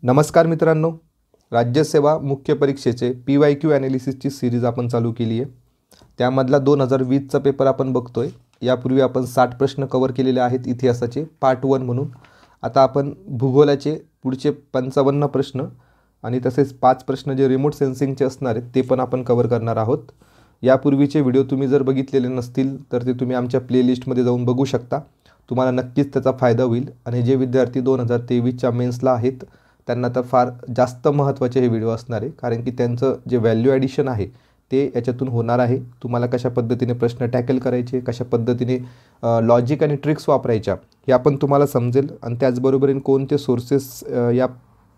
नमस्कार मित्रांनो, राज्यसेवा मुख्य परीक्षेचे PYQ ॲनालिसिसची सिरीज आपण चालू केली आहे। त्यामधला 2020चा पेपर आपण बघतोय। यापूर्वी आपण 60 प्रश्न कव्हर केलेले आहेत इतिहासाचे पार्ट 1 म्हणून। आता आपण भूगोलाचे पुढचे 55 प्रश्न आणि तसेच 5 प्रश्न जे रिमोट सेन्सिंगचे असणार आहेत ते पण आपण कव्हर करणार आहोत। यापूर्वीचे व्हिडिओ तुम्ही जर बघितलेले नसतील तर ते तुम्ही आमच्या प्लेलिस्टमध्ये जाऊन बघू शकता। तुम्हाला नक्कीच त्याचा फायदा होईल आणि जे विद्यार्थी 2023च्या मेन्सला आहेत त्यांना तर फार जास्त महत्त्वाचे हे व्हिडिओ असणार आहे, कारण की त्यांचं जे व्हॅल्यू ॲडिशन आहे ते याच्यातून होणार आहे। तुम्हाला कशा पद्धतीने प्रश्न टॅकल करायचे, कशा पद्धतीने लॉजिक आणि ट्रिक्स वापरायच्या हे आपण तुम्हाला समजेल आणि त्याचबरोबर कोणते सोर्सेस या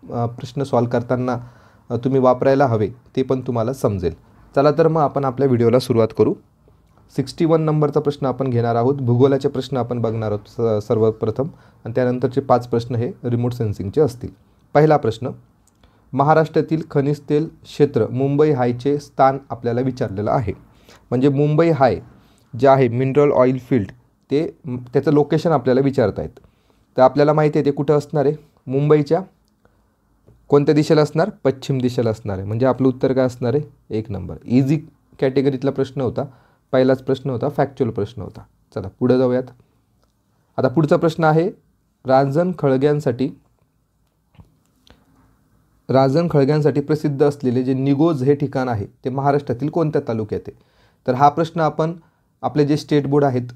प्रश्न सॉल्व करताना तुम्ही वापरायला हवे ते पण तुम्हाला समजेल। चला तर मग आपण आपल्या व्हिडिओला सुरुवात करू। 61 नंबरचा प्रश्न आपण घेणार आहोत। भूगोलाचे प्रश्न आपण बघणार आहोत सर्वप्रथम आणि त्यानंतरचे 5 प्रश्न हे रिमोट सेन्सिंगचे असतील। पहिला प्रश्न, महाराष्ट्रातील खनिज तेल क्षेत्र मुंबई हायचे स्थान आपल्याला विचारलेलं आहे। म्हणजे मुंबई हाय जे आहे मिनरल ऑइल फील्ड ते त्याचं लोकेशन आपल्याला विचारत आहेत। तर आपल्याला माहिती आहे ते कुठं असणार आहे, मुंबईच्या कोणत्या दिशेला असणार, पश्चिम दिशेला असणार आहे। म्हणजे आपलं उत्तर काय असणार आहे, 1 नंबर। इझी कॅटेगरीतला प्रश्न होता, पहिलाच प्रश्न होता, फॅक्च्युअल प्रश्न होता। चला पुढे जाऊयात। आता पुढचा प्रश्न आहे, रांजण खळग्यांसाठी प्रसिद्ध असलेले जे निगोज हे ठिकाण आहे ते महाराष्ट्रातील कोणत्या तालुक्यात आहे। तर हा प्रश्न आपण आपले जे स्टेट बोर्ड आहेत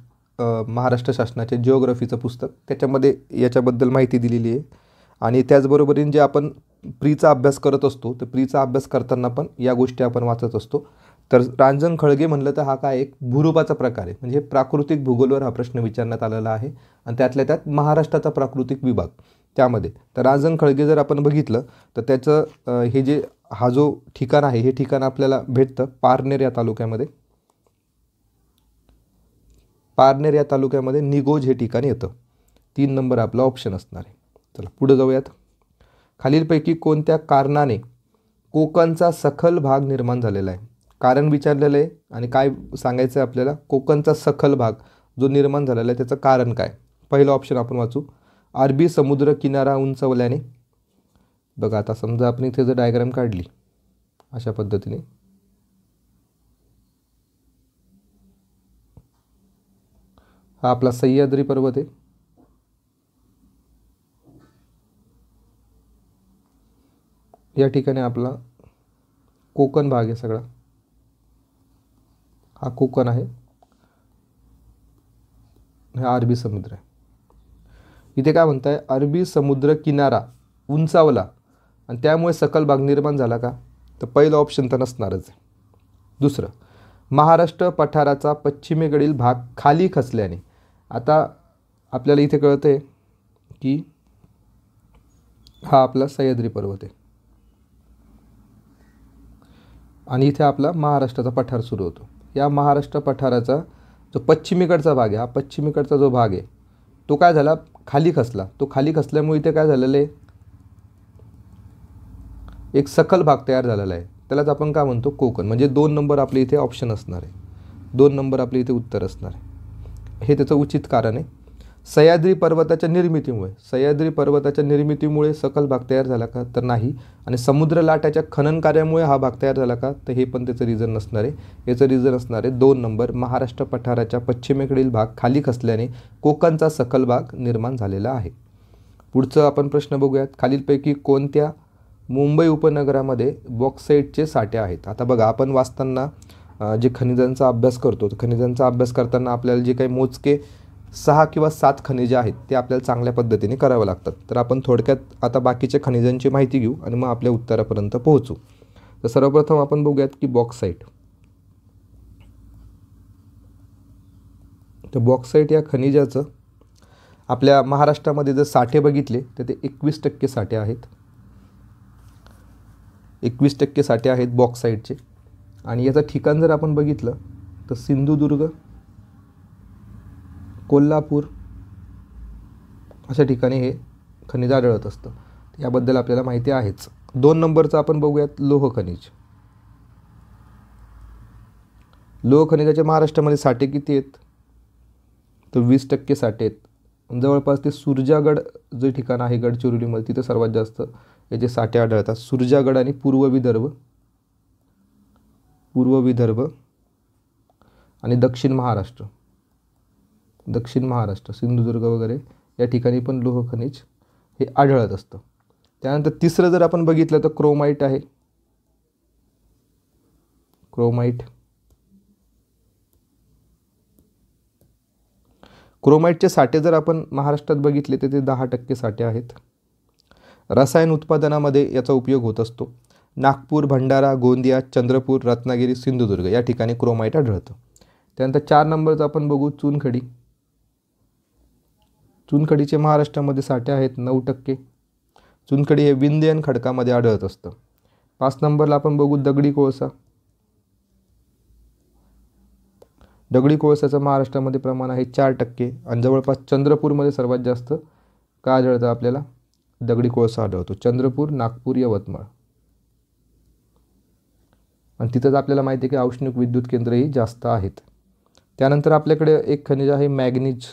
महाराष्ट्र शासनाचे जिओग्राफीचं पुस्तक त्याच्यामध्ये याच्याबद्दल माहिती दिलेली आहे आणि त्याचबरोबरीने जे आपण प्रीचा अभ्यास करत असतो तर प्रीचा अभ्यास करताना पण या गोष्टी आपण वाचत असतो। तर रांजण खळगे म्हणलं तर हा काय एक भूरूपाचा प्रकार आहे। म्हणजे प्राकृतिक भूगोलवर हा प्रश्न विचारण्यात आलेला आहे आणि त्यातल्या त्यात महाराष्ट्राचा प्राकृतिक विभाग त्यामध्ये। तर रांजण खळगे जर आपण बघितलं तर त्याचं हे जे हा जो ठिकाण आहे हे ठिकाण आपल्याला भेटतं पारनेर या तालुक्यामध्ये। पारनेर या तालुक्यामध्ये निगोज हे ठिकाण येतं। 3 नंबर आपला ऑप्शन असणार आहे। चला पुढे जाऊयात। खालीलपैकी कोणत्या कारणाने कोकणचा सखल भाग निर्माण झालेला आहे। कारण विचारलेलं आहे आणि काय सांगायचं आहे आपल्याला, कोकणचा सखल भाग जो निर्माण झालेला आहे त्याचं कारण काय। पहिलं ऑप्शन आपण वाचू, अरबी समुद्र किनारा उंचावल्याने। बघा आता समजा आपण इथे जर डायग्राम काढली अशा पद्धतीने, हा आपला सह्याद्री पर्वत आहे। या ठिकाणी आपला कोकण भाग आहे सगळा, हा कोकण आहे, हा अरबी समुद्र आहे। इथे काय म्हणताय, अरबी समुद्र किनारा उंचावला आणि त्यामुळे सकल भाग निर्माण झाला का, तर पहिलं ऑप्शन तर नसणारच आहे। दुसरं, महाराष्ट्र पठाराचा पश्चिमेकडील भाग खाली खचल्याने। आता आपल्याला इथे कळतंय की हा आपला सह्याद्री पर्वत आहे आणि इथे आपला महाराष्ट्राचा पठार सुरू होतो। या महाराष्ट्र पठाराचा जो पश्चिमेकडचा भाग आहे, हा पश्चिमेकडचा जो भाग आहे तो काय झाला, खाली खचला। तो खाली खचल्यामुळे इथे काय झालेलं आहे, एक सखल भाग तयार झालेला आहे, त्यालाच आपण काय म्हणतो, कोकण। म्हणजे 2 नंबर आपले इथे ऑप्शन असणार आहे, 2 नंबर आपले इथे उत्तर असणार आहे। हे त्याचं उचित कारण आहे। सह्याद्री पर्वताच्या निर्मितीमुळे सकल भाग तयार झाला का, तर नाही। आणि समुद्र लाटाच्या खनन कार्यामुळे हा भाग तयार झाला का, तर हे पण त्याचं रिझन नसणार आहे। याचं रिझन असणार आहे 2 नंबर, महाराष्ट्र पठाराच्या पश्चिमेकडील भाग खाली खचल्याने कोकणचा सखल भाग निर्माण झालेला आहे। पुढचं आपण प्रश्न बघूयात, खालीलपैकी कोणत्या मुंबई उपनगरामध्ये बॉक्साईटचे साठे आहेत। आता बघा आपण वाचताना जे खनिजांचा अभ्यास करतो, तर खनिजांचा अभ्यास करताना आपल्याला जे काही मोजके 6 किंवा 7 खनिजे आहेत ते आपल्याला चांगल्या पद्धतीने करावं लागतात। तर आपण थोडक्यात आता बाकीच्या खनिजांची माहिती घेऊ आणि मग आपल्या उत्तरापर्यंत पोहोचू। तर सर्वप्रथम आपण बघूयात की बॉक्साईट। तर बॉक्साईट या खनिजाचं आपल्या महाराष्ट्रामध्ये जर साठे बघितले तर ते 21% साठे आहेत, 21% साठे आहेत बॉक्साईटचे। आणि याचं ठिकाण जर आपण बघितलं तर सिंधुदुर्ग, कोल्हापूर अशा ठिकाणी हे खनिज आढळत असतं, याबद्दल आपल्याला माहिती आहेच। 2 नंबरचं आपण बघूयात लोह खनिज। लोह खनिजाचे महाराष्ट्रामध्ये साठे किती आहेत, तर 20% साठे आहेत। जवळपास ते सुरजागड जे ठिकाण आहे गडचिरोलीमध्ये तिथे सर्वात जास्त याचे साठे आढळतात. सुरजागड आणि पूर्व विदर्भ आणि दक्षिण महाराष्ट्र सिंधुदुर्ग वगैरे या ठिकाणी पण लोह खनिज हे आढळत असतं. त्यानंतर तिसरं जर आपण बघितलं तर क्रोमाइट आहे. क्रोमाइटचे साठे जर आपण महाराष्ट्रात बघितले तर ते 10% साठे आहेत. रसायन उत्पादनामध्ये याचा उपयोग होत असतो. नागपूर, भंडारा, गोंदिया, चंद्रपूर, रत्नागिरी, सिंधुदुर्ग या ठिकाणी क्रोमाइट आढळतं. त्यानंतर 4 नंबरचं आपण बघू चुनखडी. चुनखडीचे महाराष्ट्रामध्ये साठे आहेत 9%. चुनखडी हे विंध्ययन खडकामध्ये आढळत असतं. 5 नंबरला आपण बघू दगडी कोळसा. दगडी कोळशाचं महाराष्ट्रामध्ये प्रमाण आहे 4% आणि जवळपास चंद्रपूरमध्ये सर्वात जास्त काय आढळतं आपल्याला? दगडी कोळसा आढळतो. चंद्रपूर, नागपूर, यवतमाळ आणि तिथंच आपल्याला माहिती आहे की औष्णिक विद्युत केंद्रही जास्त आहेत. त्यानंतर आपल्याकडे एक खनिज आहे मॅग्नीज.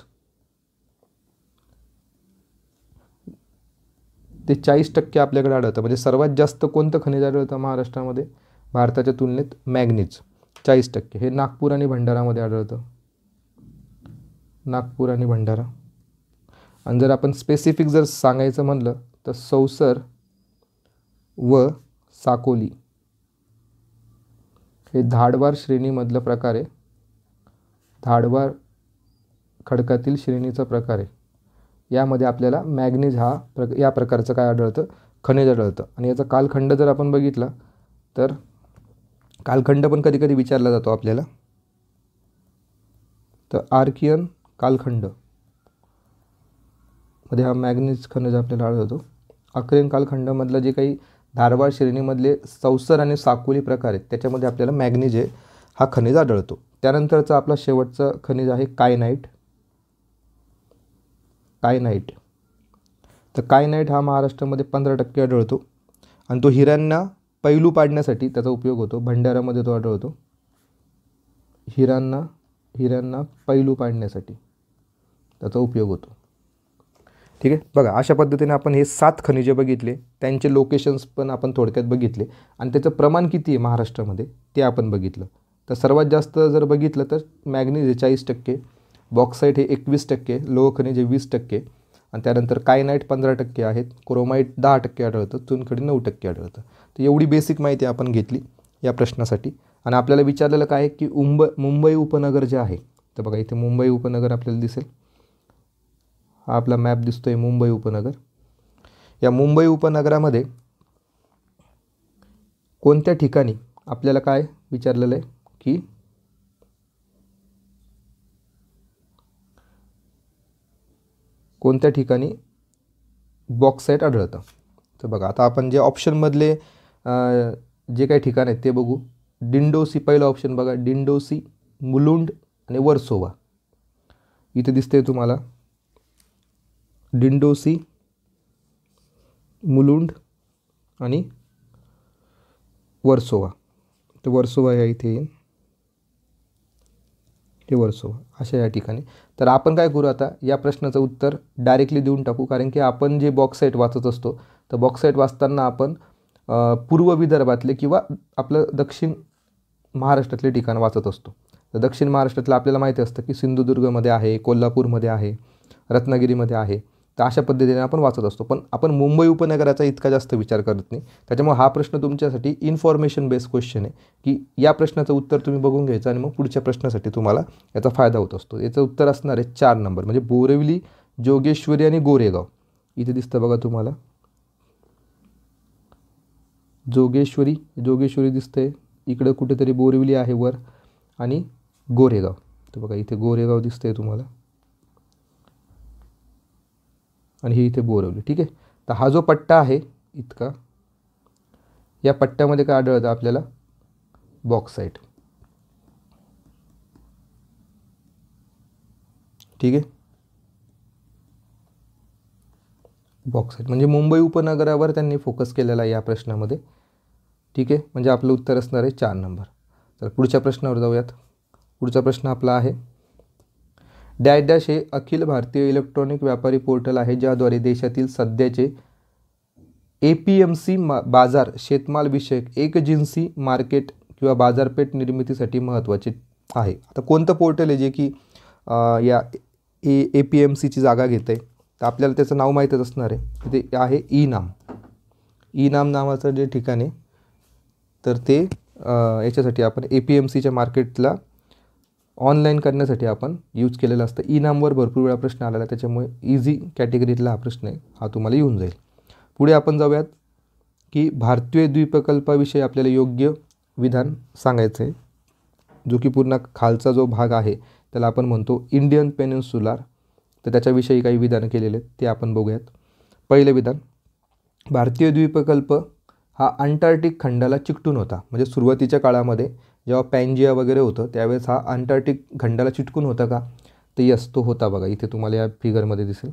ते 40% आपल्याकडे आढळतं. म्हणजे सर्वात जास्त कोणतं खनिज आढळतं महाराष्ट्रामध्ये भारताच्या तुलनेत? मॅग्नीज 40%. हे नागपूर आणि भंडारामध्ये आढळतं. आणि जर आपण स्पेसिफिक जर सांगायचं म्हणलं तर सौसर व साकोली हे धाडवार श्रेणीमधलं प्रकार आहे. धाडवार खडकातील श्रेणीचा प्रकार आहे. यामध्ये आपल्याला मॅग्नीज या प्रकारचं काय आढळतं? खनिज आढळतं. आणि याचा कालखंड जर आपण बघितला तर कालखंड पण कधी कधी विचारला जातो आपल्याला. तर आर्कियन कालखंड मध्ये हा मॅग्नीज खनिज आपल्याला आढळतो. आर्कियन कालखंडामधलं जे काही धारवाड श्रेणीमधले सौसर आणि साकोली प्रकार आहेत त्याच्यामध्ये आपल्याला मॅग्नीज हा खनिज आढळतो. त्यानंतरचा आपला शेवटचा खनिज आहे कायनाईट. तर कायनाईट हा महाराष्ट्रामध्ये 15% आढळतो आणि तो हिऱ्यांना पैलू पाडण्यासाठी त्याचा उपयोग होतो. भंडारामध्ये तो आढळतो. हिऱ्यांना पैलू पाडण्यासाठी त्याचा उपयोग होतो. ठीक आहे. बघा अशा पद्धतीने आपण हे 7 खनिजे बघितले. त्यांचे लोकेशन्स पण आपण थोडक्यात बघितले आणि त्याचं प्रमाण किती आहे महाराष्ट्रामध्ये ते आपण बघितलं. तर सर्वात जास्त जर बघितलं तर मॅग्नीज हे 40%, बॉक्साईट हे 21%, लोह खनिज हे 20% आणि त्यानंतर कायनाईट 15% आहेत. क्रोमाइट 10% आढळतं. चुनखडी 9% आढळतं. तर एवढी बेसिक माहिती आपण घेतली या प्रश्नासाठी. आणि आपल्याला विचारलेलं काय आहे की मुंबई उपनगर जे आहे तर बघा इथे मुंबई उपनगर आपल्याला दिसेल. हा आपला मॅप दिसतोय मुंबई उपनगर. या मुंबई उपनगरामध्ये कोणत्या ठिकाणी आपल्याला काय विचारलेलं आहे की कोणत्या ठिकाणी बॉक्साईट आढळतं. तर बघा आता आपण जे ऑप्शनमधले जे काही ठिकाण आहेत ते बघू. डिंडोसी पहिला ऑप्शन बघा. डिंडोसी, मुलुंड आणि वर्सोवा. इथे दिसते तुम्हाला डिंडोसी, मुलुंड आणि वर्सोवा. तर वर्सोवा या इथे येईल. हे वर्सोवा अशा या ठिकाणी. तर आपण काय करू आता या प्रश्नाचं उत्तर डायरेक्टली देऊन टाकू. कारण की आपण जे बॉक्साईट वाचत असतो तर बॉक्साईट वाचताना आपण पूर्व विदर्भातले किंवा आपलं दक्षिण महाराष्ट्रातले ठिकाण वाचत असतो. तर दक्षिण महाराष्ट्रातलं आपल्याला माहिती असतं की सिंधुदुर्गमध्ये आहे, कोल्हापूरमध्ये आहे, रत्नागिरीमध्ये आहे. तर अशा पद्धतीने आपण वाचत असतो. पण आपण मुंबई उपनगराचा इतका जास्त विचार करत नाही. त्याच्यामुळे हा प्रश्न तुमच्यासाठी इन्फॉर्मेशन बेस्ड क्वेश्चन आहे की या प्रश्नाचं उत्तर तुम्ही बघून घ्यायचं आणि मग पुढच्या प्रश्नासाठी तुम्हाला याचा फायदा होत असतो. याचं उत्तर असणार आहे 4 नंबर म्हणजे बोरिवली, जोगेश्वरी आणि गोरेगाव. इथे दिसतं बघा तुम्हाला जोगेश्वरी दिसतंय. इकडं कुठेतरी बोरिवली आहे वर आणि गोरेगाव. तर बघा इथे गोरेगाव दिसतंय तुम्हाला आणि हे इथे बोरिवली. ठीक आहे. तर हा जो पट्टा आहे इतका या पट्ट्यामध्ये काय आढळतं आपल्याला? बॉक्साईट. ठीक आहे. बॉक्साईट म्हणजे मुंबई उपनगरावर त्यांनी फोकस केलेला आहे या प्रश्नामध्ये. ठीक आहे. म्हणजे आपलं उत्तर असणार आहे 4 नंबर. तर पुढच्या प्रश्नावर जाऊयात. पुढचा प्रश्न आपला आहे डॅश हे अखिल भारतीय इलेक्ट्रॉनिक व्यापारी पोर्टल आहे ज्याद्वारे देशातील सध्याचे APMC बाजार शेतमाल विषयक एकजिन्सी मार्केट किंवा बाजारपेठ निर्मितीसाठी महत्त्वाचे आहे. आता कोणतं पोर्टल आहे जे की या APMCची जागा घेत आहे, तर आपल्याला त्याचं नाव माहीतच असणार आहे. ते आहे ई-नाम नावाचं जे ठिकाण आहे, तर ते याच्यासाठी आपण APMCच्या मार्केटला ऑनलाईन करण्यासाठी आपण यूज केलेलं असतं. ई-नामवर भरपूर वेळा प्रश्न आलेला, त्याच्यामुळे इझी कॅटेगरीतला हा प्रश्न आहे, हा तुम्हाला येऊन जाईल. पुढे आपण जाऊयात की भारतीय द्वीपकल्पाविषयी आपल्याला योग्य विधान सांगायचं आहे, जो की पूर्ण खालचा जो भाग आहे त्याला आपण म्हणतो इंडियन पेनिन्सुलार. तर त्याच्याविषयी काही विधान केलेले आहेत ते आपण बघूयात. पहिलं विधान, भारतीय द्वीपकल्प हा अंटार्क्टिक खंडाला चिकटून होता. म्हणजे सुरुवातीच्या काळामध्ये जेव्हा पॅन्जिया वगैरे होतं त्यावेळेस हा अंटार्क्टिक खंडाला चिटकून होता का, तर यस तो होता. बघा इथे तुम्हाला या फिगरमध्ये दिसेल.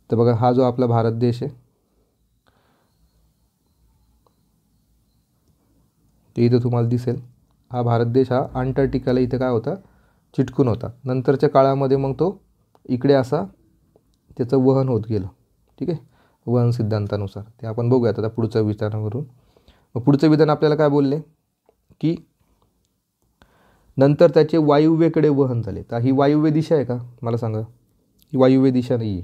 तर बघा हा जो आपला भारत देश आहे ते इथे तुम्हाला दिसेल. हा भारत देश हा अंटार्क्टिकाला इथे काय होता, चिटकून होता. नंतरच्या काळामध्ये मग तो इकडे असा त्याचं वहन होत गेलं. ठीक आहे, वहन सिद्धांतानुसार. ते आपण बघूयात आता पुढच्या विधानावरून. मग पुढचं विधान आपल्याला काय बोलले की नंतर त्याचे वायुव्येकडे वहन झाले. तर ही वायुव्य दिशा आहे का, मला सांगा. ही वायुव्य दिशा नाही आहे.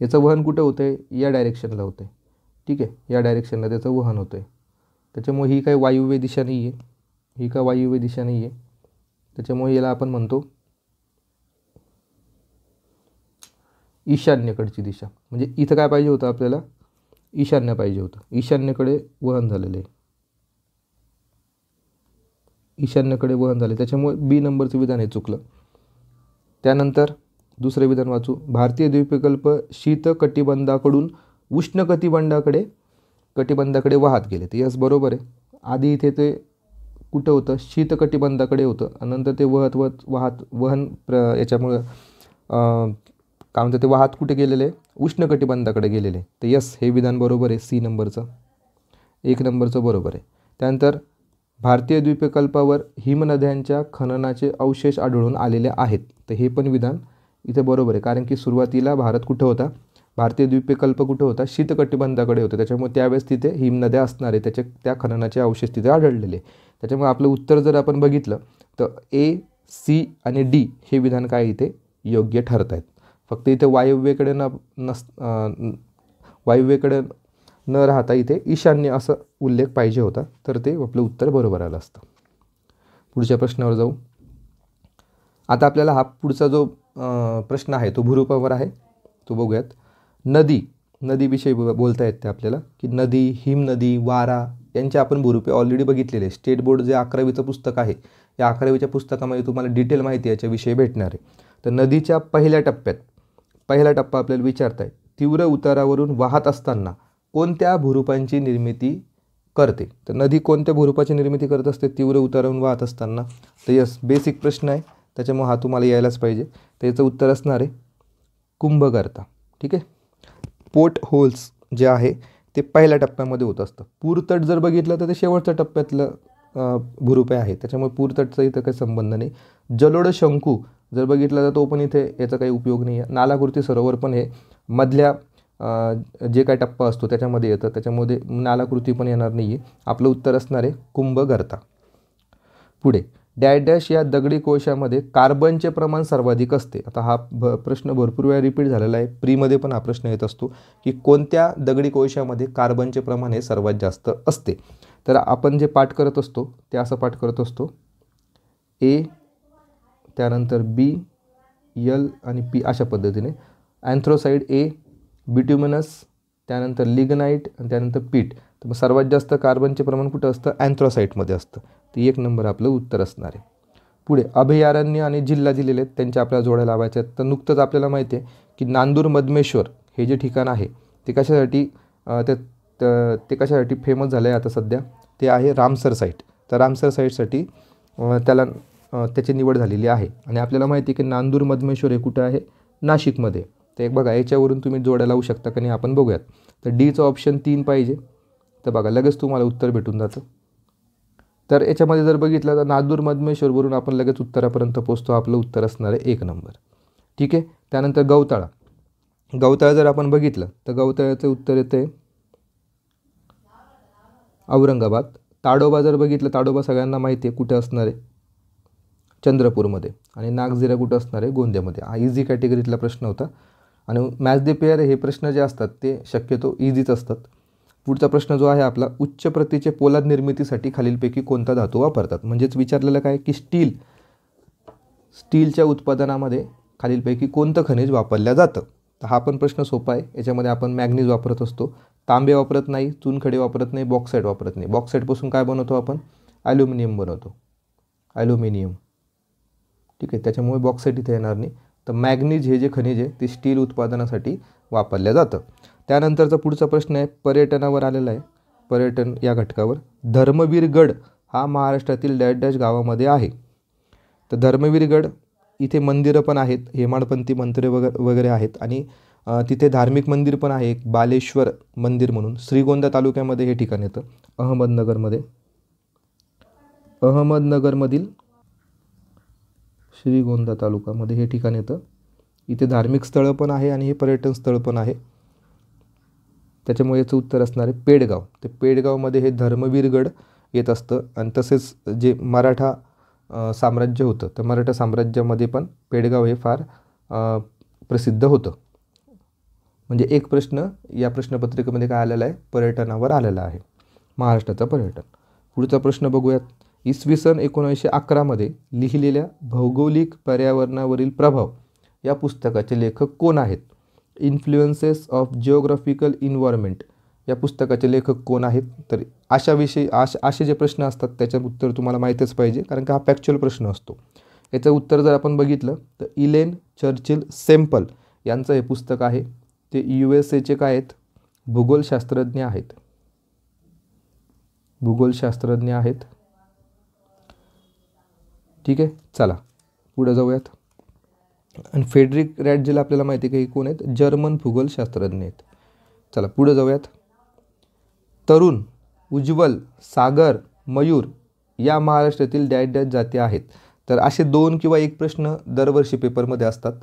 याचं वहन कुठं होतं आहे, या डायरेक्शनला होतं आहे. ठीक आहे, या डायरेक्शनला त्याचं वहन होतं आहे. त्याच्यामुळे ही काही वायुव्य दिशा नाही आहे, ही काय वायुव्य दिशा नाही आहे. त्याच्यामुळे याला आपण म्हणतो ईशान्येकडची दिशा. म्हणजे इथं काय पाहिजे होतं आपल्याला, ईशान्य पाहिजे होतं. ईशान्येकडे वहन झालेलं आहे, ईशान्येकडे वहन झाले. त्याच्यामुळे बी नंबरचं विधान हे चुकलं. त्यानंतर दुसरे विधान वाचू. भारतीय द्वीपकल्प शीत कटिबंधाकडून उष्ण कटिबंधाकडे वाहत गेले. तर यस बरोबर आहे. आधी इथे ते कुठं होतं, शीत कटिबंधाकडे होतं आणि नंतर ते याच्यामुळं काय म्हणतं ते वाहत कुठे गेलेले, उष्ण कटिबंधाकडे गेलेले. तर यस हे विधान बरोबर आहे. सी नंबरचं 1 नंबरचं बरोबर आहे. त्यानंतर भारतीय द्वीपकल्पावर हिमनद्यांच्या खननाचे अवशेष आढळून आलेले आहेत. तर हे पण विधान इथे बरोबर आहे, कारण की सुरुवातीला भारत कुठं होता, भारतीय द्वीपकल्प कुठं होता, शीतकटिबंधाकडे होता. त्याच्यामुळे त्यावेळेस तिथे हिमनद्या असणारे त्या खननाचे अवशेष तिथे आढळलेले. त्याच्यामुळे आपलं उत्तर जर आपण बघितलं तर A, C आणि D हे विधान काय इथे योग्य ठरत आहेत. फक्त इथे वायुव्येकडे न राहता इथे ईशान्य असं उल्लेख पाहिजे होता, तर ते आपलं उत्तर बरोबर आलं असतं. पुढच्या प्रश्नावर जाऊ. आता आपल्याला हा पुढचा जो प्रश्न आहे तो भूरूपावर आहे, तो बघूयात. नदीविषयी बोलता येते आपल्याला की नदी, हिमनदी, वारा यांचे आपण भूरूपे ऑलरेडी बघितलेले. स्टेट बोर्ड जे 11वीचं पुस्तक आहे, या 11वीच्या पुस्तकामध्ये तुम्हाला डिटेल माहिती याच्याविषयी भेटणार आहे. तर नदीच्या पहिला टप्पा आपल्याला विचारताय, तीव्र उतारावरून वाहत असताना कोणत्या भूरूपांची निर्मिती करते. तर नदी कोणत्या भूरूपाची निर्मिती करत असते तीव्र उतारावरून वाहत असताना, तर यस बेसिक प्रश्न आहे, त्याच्यामुळे हा तुम्हाला यायलाच पाहिजे. तर याचं उत्तर असणार आहे कुंभगर्ता. ठीक आहे, पोर्ट होल्स जे आहे ते पहिल्या टप्प्यामध्ये होत असतं. पूरतट जर बघितलं तर ते शेवटच्या टप्प्यातलं भूरूप आहे, त्याच्यामुळे पूरतटचा इथं काही संबंध नाही. जलोढ शंकू जर बघितलं तर तो पण इथे याचा काही उपयोग नाही आहे. नालाकृती सरोवर पण हे मधल्या जे काय टप्पा असतो त्याच्यामध्ये येतं, त्याच्यामध्ये नालाकृती पण येणार नाही आहे. आपलं उत्तर असणार आहे कुंभगर्ता. पुढे डॅश या दगडी कोळशामध्ये कार्बनचे प्रमाण सर्वाधिक असते. आता हा प्रश्न भरपूर वेळा रिपीट झालेला आहे, प्रीमध्ये पण हा प्रश्न येत असतो की कोणत्या दगडी कोळशामध्ये कार्बनचे प्रमाण हे सर्वात जास्त असते. तर आपण जे पाठ करत असतो ते असं पाठ करत असतो, A, त्यानंतर B, L आणि P अशा पद्धतीने. अँथ्रोसाईड A, बिट्युमिनस, त्यानंतर लिग्नाईट आणि त्यानंतर पीट. तर मग सर्वात जास्त कार्बनचे प्रमाण कुठं असतं, अँथ्रोसाईटमध्ये असतं. तर 1 नंबर आपलं उत्तर असणार आहे. पुढे अभयारण्य आणि जिल्हा दिलेले आहेत, त्यांच्या आपल्याला जोड्या लावायच्या आहेत. तर नुकतंच आपल्याला माहिती आहे की नांदूर मधमेश्वर हे जे ठिकाण आहे ते कशासाठी फेमस झालं आहे आता सध्या, ते आहे रामसर साईट. तर रामसर साईटसाठी त्याची निवड झालेली आहे. आणि आपल्याला माहिती आहे की नांदूर मधमेश्वर हे कुठं आहे, नाशिकमध्ये. तर एक बघा याच्यावरून तुम्ही जोड्या लावू शकता का नाही आपण बघूयात. तर डीचं ऑप्शन 3 पाहिजे, तर बघा लगेच तुम्हाला उत्तर भेटून जातं. तर याच्यामध्ये जर बघितलं तर नांदूर मधमेश्वरवरून आपण लगेच उत्तरापर्यंत पोहोचतो. आपलं उत्तर असणार आहे 1 नंबर. ठीक आहे, त्यानंतर गौताळा. गवताळ जर आपण बघितलं तर गवताळ्याचं उत्तर येते औरंगाबाद. ताडोबा जर बघितलं, ताडोबा सगळ्यांना माहिती आहे कुठे असणार आहे, चंद्रपूरमध्ये. आणि नागझिरा कुठं असणार आहे, गोंदियामध्ये. हा इझी कॅटेगरीतला प्रश्न होता. आणि मॅच द पेअर हे प्रश्न जे असतात ते शक्यतो इझीच असतात. पुढचा प्रश्न जो आहे आपला, उच्च प्रतीचे पोलाद निर्मितीसाठी खालीलपैकी कोणता धातू वापरतात. म्हणजेच विचारलेलं काय की स्टीलच्या उत्पादनामध्ये खालीलपैकी कोणतं खनिज वापरलं जातं. तर हा पण प्रश्न सोपा आहे. याच्यामध्ये आपण मॅग्नीज वापरत असतो, तांबे वापरत नाही, चुनखडे वापरत नाही, बॉक्साईट वापरत नाही. बॉक्साईटपासून काय बनवतो आपण, ॲल्युमिनियम बनवतो, ॲल्युमिनियम. ठीक आहे, त्याच्यामुळे बॉक्साईट इथे येणार नाही. तर मॅग्नीज हे जे खनिज आहे ते स्टील उत्पादनासाठी वापरलं जातं. त्यानंतरचा पुढचा प्रश्न आहे पर्यटनावर आलेला आहे. पर्यटन या घटकावर, धर्मवीरगड हा महाराष्ट्रातील डॅश डॅश गावामध्ये आहे. तर धर्मवीरगड इथे मंदिरं पण आहेत, हेमाडपंथी मंदिरे वगैरे आहेत. आणि तिथे धार्मिक मंदिर पण आहे, एक बालेश्वर मंदिर म्हणून. श्रीगोंदा तालुक्यामध्ये हे ठिकाण येतं, अहमदनगरमधील श्रीगोंदा तालुक्यामध्ये हे ठिकाण येतं. इथे धार्मिक स्थळं पण आहे आणि हे पर्यटन स्थळ पण आहे. त्याच्यामुळे याचं उत्तर असणार आहे पेडगाव. ते पेडगावमध्ये हे धर्मवीरगड येत असतं. आणि तसेच जे मराठा साम्राज्य होतं, तर मराठा साम्राज्यामध्ये पण पेडगाव हे फार प्रसिद्ध होतं. म्हणजे एक प्रश्न या प्रश्नपत्रिकेमध्ये काय आलेला आहे, पर्यटनावर आलेला आहे, महाराष्ट्राचं पर्यटन. पुढचा प्रश्न बघूयात. इसवी सन 1911मध्ये लिहिलेल्या भौगोलिक पर्यावरणावरील प्रभाव या पुस्तकाचे लेखक कोण आहेत. इन्फ्लुएन्सेस ऑफ जिओग्राफिकल इन्व्हायरमेंट या पुस्तकाचे लेखक कोण आहेत. तर असे जे प्रश्न असतात त्याचं उत्तर तुम्हाला माहीतच पाहिजे, कारण का हा फॅक्च्युअल प्रश्न असतो. याचं उत्तर जर आपण बघितलं तर इलेन चर्चिल सेम्पल यांचं हे पुस्तक आहे. ते USA काय आहेत, भूगोलशास्त्रज्ञ आहेत, भूगोलशास्त्रज्ञ आहेत. ठीक आहे, चला पुढे जाऊयात. आणि फ्रेडरिक रॅटजेल आपल्याला माहिती आहे की कोण आहेत, जर्मन भूगोलशास्त्रज्ञ आहेत. चला पुढे जाऊयात. तरुण, उज्ज्वल, सागर, मयूर या महाराष्ट्रातील डॅश डॅश जाती आहेत. तर असे 2 किंवा 1 प्रश्न दरवर्षी पेपरमध्ये असतात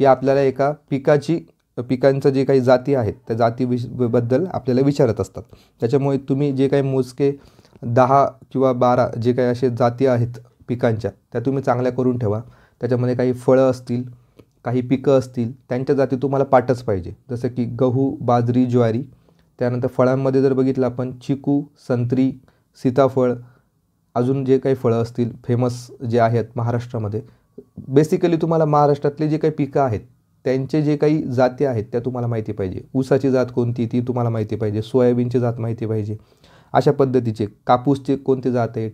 की आपल्याला एका पिकांचं जे काही जाती आहेत त्या जातीबद्दल आपल्याला विचारत असतात. त्याच्यामुळे तुम्ही जे काही मोजके 10 किंवा 12 जे काही असे जाती आहेत पिकांच्या, त्या तुम्ही चांगल्या करून ठेवा. त्याच्यामध्ये काही फळं असतील, काही पिकं असतील, त्यांच्या जाती तुम्हाला पाठच पाहिजे. जसं की गहू, बाजरी, ज्वारी. त्यानंतर फळांमध्ये जर बघितलं आपण, चिकू, संत्री, सीताफळ, अजून जे काही फळं असतील फेमस जे आहेत महाराष्ट्रामध्ये. बेसिकली तुम्हाला महाराष्ट्रातले जे काही पिकं आहेत त्यांचे जे काही जाती आहेत त्या तुम्हाला माहिती पाहिजे. ऊसाची जात कोणती ती तुम्हाला माहिती पाहिजे, सोयाबीनची जात माहिती पाहिजे, अशा पद्धतीचे. कापूसचे कोणती जात आहे,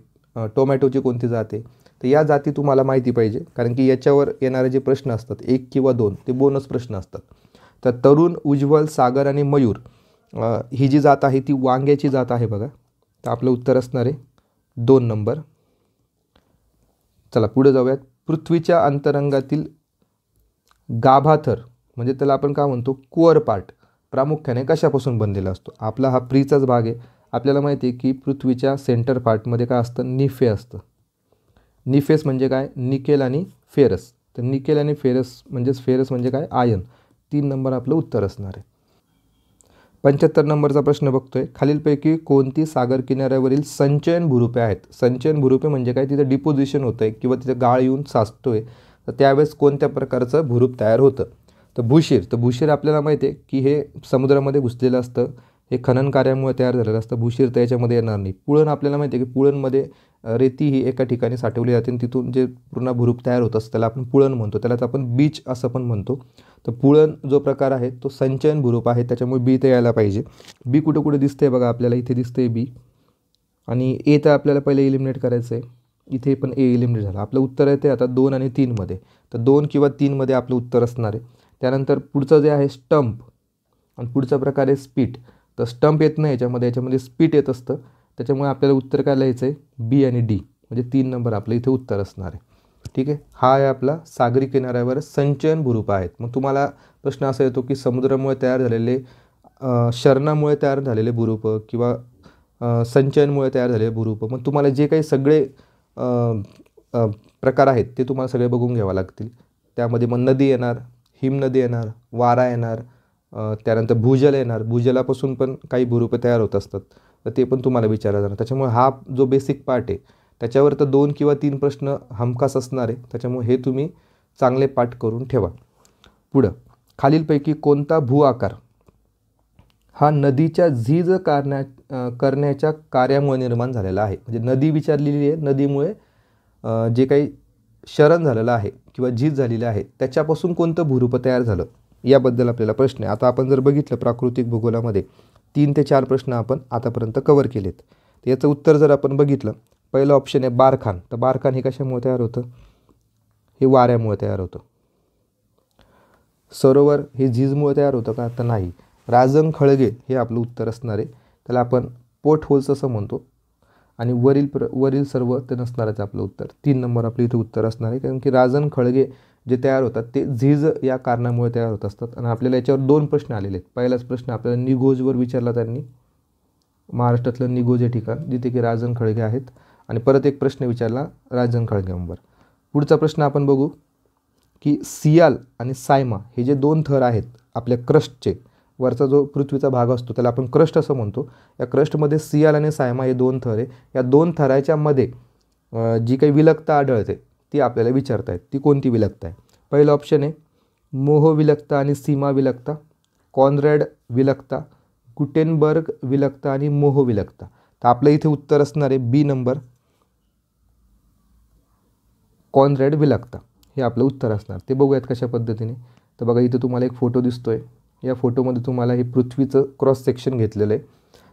टोमॅटोची कोणती जात आहे, तर या जाती तुम्हाला माहिती पाहिजे. कारण की याच्यावर येणारे जे प्रश्न असतात 1 किंवा 2 ते बोनस प्रश्न असतात. तर तरुण, उज्ज्वल, सागर आणि मयूर ही जी जात आहे ती वांग्याची जात आहे बघा. तर आपलं उत्तर असणार आहे 2 नंबर. चला पुढे जाऊयात. पृथ्वीच्या अंतरंगातील गाभा थर म्हणजे त्याला आपण काय म्हणतो, कोअर पार्ट, प्रामुख्याने कशापासून बनलेला असतो. आपला हा प्रीचाच भाग आहे. आपल्याला माहिती आहे की पृथ्वीच्या सेंटर पार्टमध्ये काय असतं, निफे असतं. निफेस म्हणजे काय, निकेल आणि फेरस. तर निकेल आणि फेरस म्हणजे काय, आयन. 3 नंबर आपलं उत्तर असणार आहे. 75 नंबरचा प्रश्न बघतोय. खालीलपैकी कोणती सागर किनाऱ्यावरील संचयन भूरूपे आहेत. संचयन भूरूपे म्हणजे काय, तिथं डिपोजिशन होतं आहे किंवा तिथं गाळ येऊन साचतोय, तर त्यावेळेस कोणत्या प्रकारचं भूरूप तयार होतं. तर भूशीर आपल्याला माहिती आहे की हे समुद्रामध्ये घुसलेलं असतं, हे खनन कार्यामुळे तयार झालेलं असतं. भूशीर तर याच्यामध्ये येणार नाही. पुळण आपल्याला माहिती आहे की पुळणमध्ये रेती ही एका ठिकाणी साठवली जाते आणि तिथून जे पूर्ण भूरूप तयार होत असतं त्याला आपण पुळण म्हणतो. त्यालाच आपण बीच असं पण म्हणतो. तर पुळण जो प्रकार आहे तो संचयन भूरूप आहे, त्याच्यामुळे बी ते यायला पाहिजे. बी कुठं कुठे दिसतंय बघा आपल्याला, इथे दिसतंय बी. आणि ए तर आपल्याला पहिले इलिमिनेट करायचं आहे, इथे पण ए इलिमिनेट झालं. आपलं उत्तर आहे ते आता 2 आणि 3 मध्ये. तर 2 किंवा 3 मध्ये आपलं उत्तर असणार आहे. त्यानंतर पुढचं जे आहे स्टंप आणि पुढचा प्रकार आहे स्पीट. तर स्टंप येत नाही याच्यामध्ये स्पीट येत असतं. त्याच्यामुळे आपल्याला उत्तर काय लिहायचं आहे, बी आणि डी, म्हणजे 3 नंबर आपलं इथे उत्तर असणार आहे. ठीक आहे, हा आहे आपला सागरी किनाऱ्यावर संचयन भूरूप आहेत. मग तुम्हाला प्रश्न असा येतो की समुद्रामुळे तयार झालेले, शरणामुळे तयार झालेले भूरूप किंवा संचयनमुळे तयार झालेले भूरूप, मग तुम्हाला जे काही सगळे प्रकार आहेत ते तुम्हाला सगळे बघून घ्यावं लागतील. त्यामध्ये मग नदी येणार, हिमनदी येणार, वारा येणार, त्यानंतर भूजल येणार, भूजलापासून पण काही भूरूपं तयार होत असतात, तर ते पण तुम्हाला विचारलं जाणार. त्याच्यामुळे हा जो बेसिक पार्ट आहे त्याच्यावर तर 2 किंवा 3 प्रश्न हमखास असणार आहे. त्याच्यामुळे हे तुम्ही चांगले पाठ करून ठेवा. पुढं, खालीलपैकी कोणता भू आकार हा नदीच्या झीज करण्याच्या कार्यामुळे निर्माण झालेला आहे? म्हणजे नदी विचारलेली आहे, नदीमुळे जे काही शरण झालेलं आहे किंवा झीज झालेली आहे त्याच्यापासून कोणतं भूरूप तयार झालं याबद्दल आपल्याला प्रश्न आहे. आता आपण जर बघितलं प्राकृतिक भूगोलामध्ये 3 ते 4 प्रश्न आपण आतापर्यंत कव्हर केलेत. तर याचं उत्तर जर आपण बघितलं, पहिलं ऑप्शन आहे बारखान. तर बारखान हे कशामुळे तयार होतं? हे वाऱ्यामुळे तयार होतं. सरोवर हे झीजमुळे तयार होतं का? तर नाही. राजन खळगे हे आपलं उत्तर असणार आहे. त्याला आपण पोर्ट होल्स असं म्हणतो. आणि वरील सर्व ते नसणारच आपलं उत्तर. 3 नंबर आपलं इथं उत्तर असणार आहे, कारण की राजन खळगे जे तयार होतात ते झीज या कारणामुळे तयार होत असतात. आणि आपल्याला याच्यावर 2 प्रश्न आलेले आहेत. पहिलाच प्रश्न आपल्याला निघोजवर विचारला त्यांनी, महाराष्ट्रातलं निघोज हे ठिकाण जिथे की राजन खळगे आहेत, आणि परत एक प्रश्न विचारला राजन खळग्यांवर. पुढचा प्रश्न आपण बघू की सियाल आणि सायमा हे जे 2 थर आहेत आपल्या क्रस्टचे, वरचा जो पृथ्वीचा भाग असतो त्याला आपण क्रस्ट असं म्हणतो. या क्रस्टमध्ये सियाल आणि सायमा हे 2 थर आहे. या 2 थराच्या मध्ये जी काही विलकता आढळते ती आपल्याला विचारता आहेत. ती कोणती विलकता आहे? पहिलं ऑप्शन आहे मोह विलकता आणि सीमा विलकता, कॉन्रॅड विलकता, गुटेनबर्ग विलकता आणि मोह विलकता. तर आपलं इथे उत्तर असणार आहे बी नंबर, कॉन्रॅड विलकता हे आपलं उत्तर असणार. ते बघूयात कशा पद्धतीने. तर बघा इथे तुम्हाला एक फोटो दिसतोय. या फोटोमध्ये तुम्हाला हे पृथ्वीचं क्रॉस सेक्शन घेतलेलं आहे.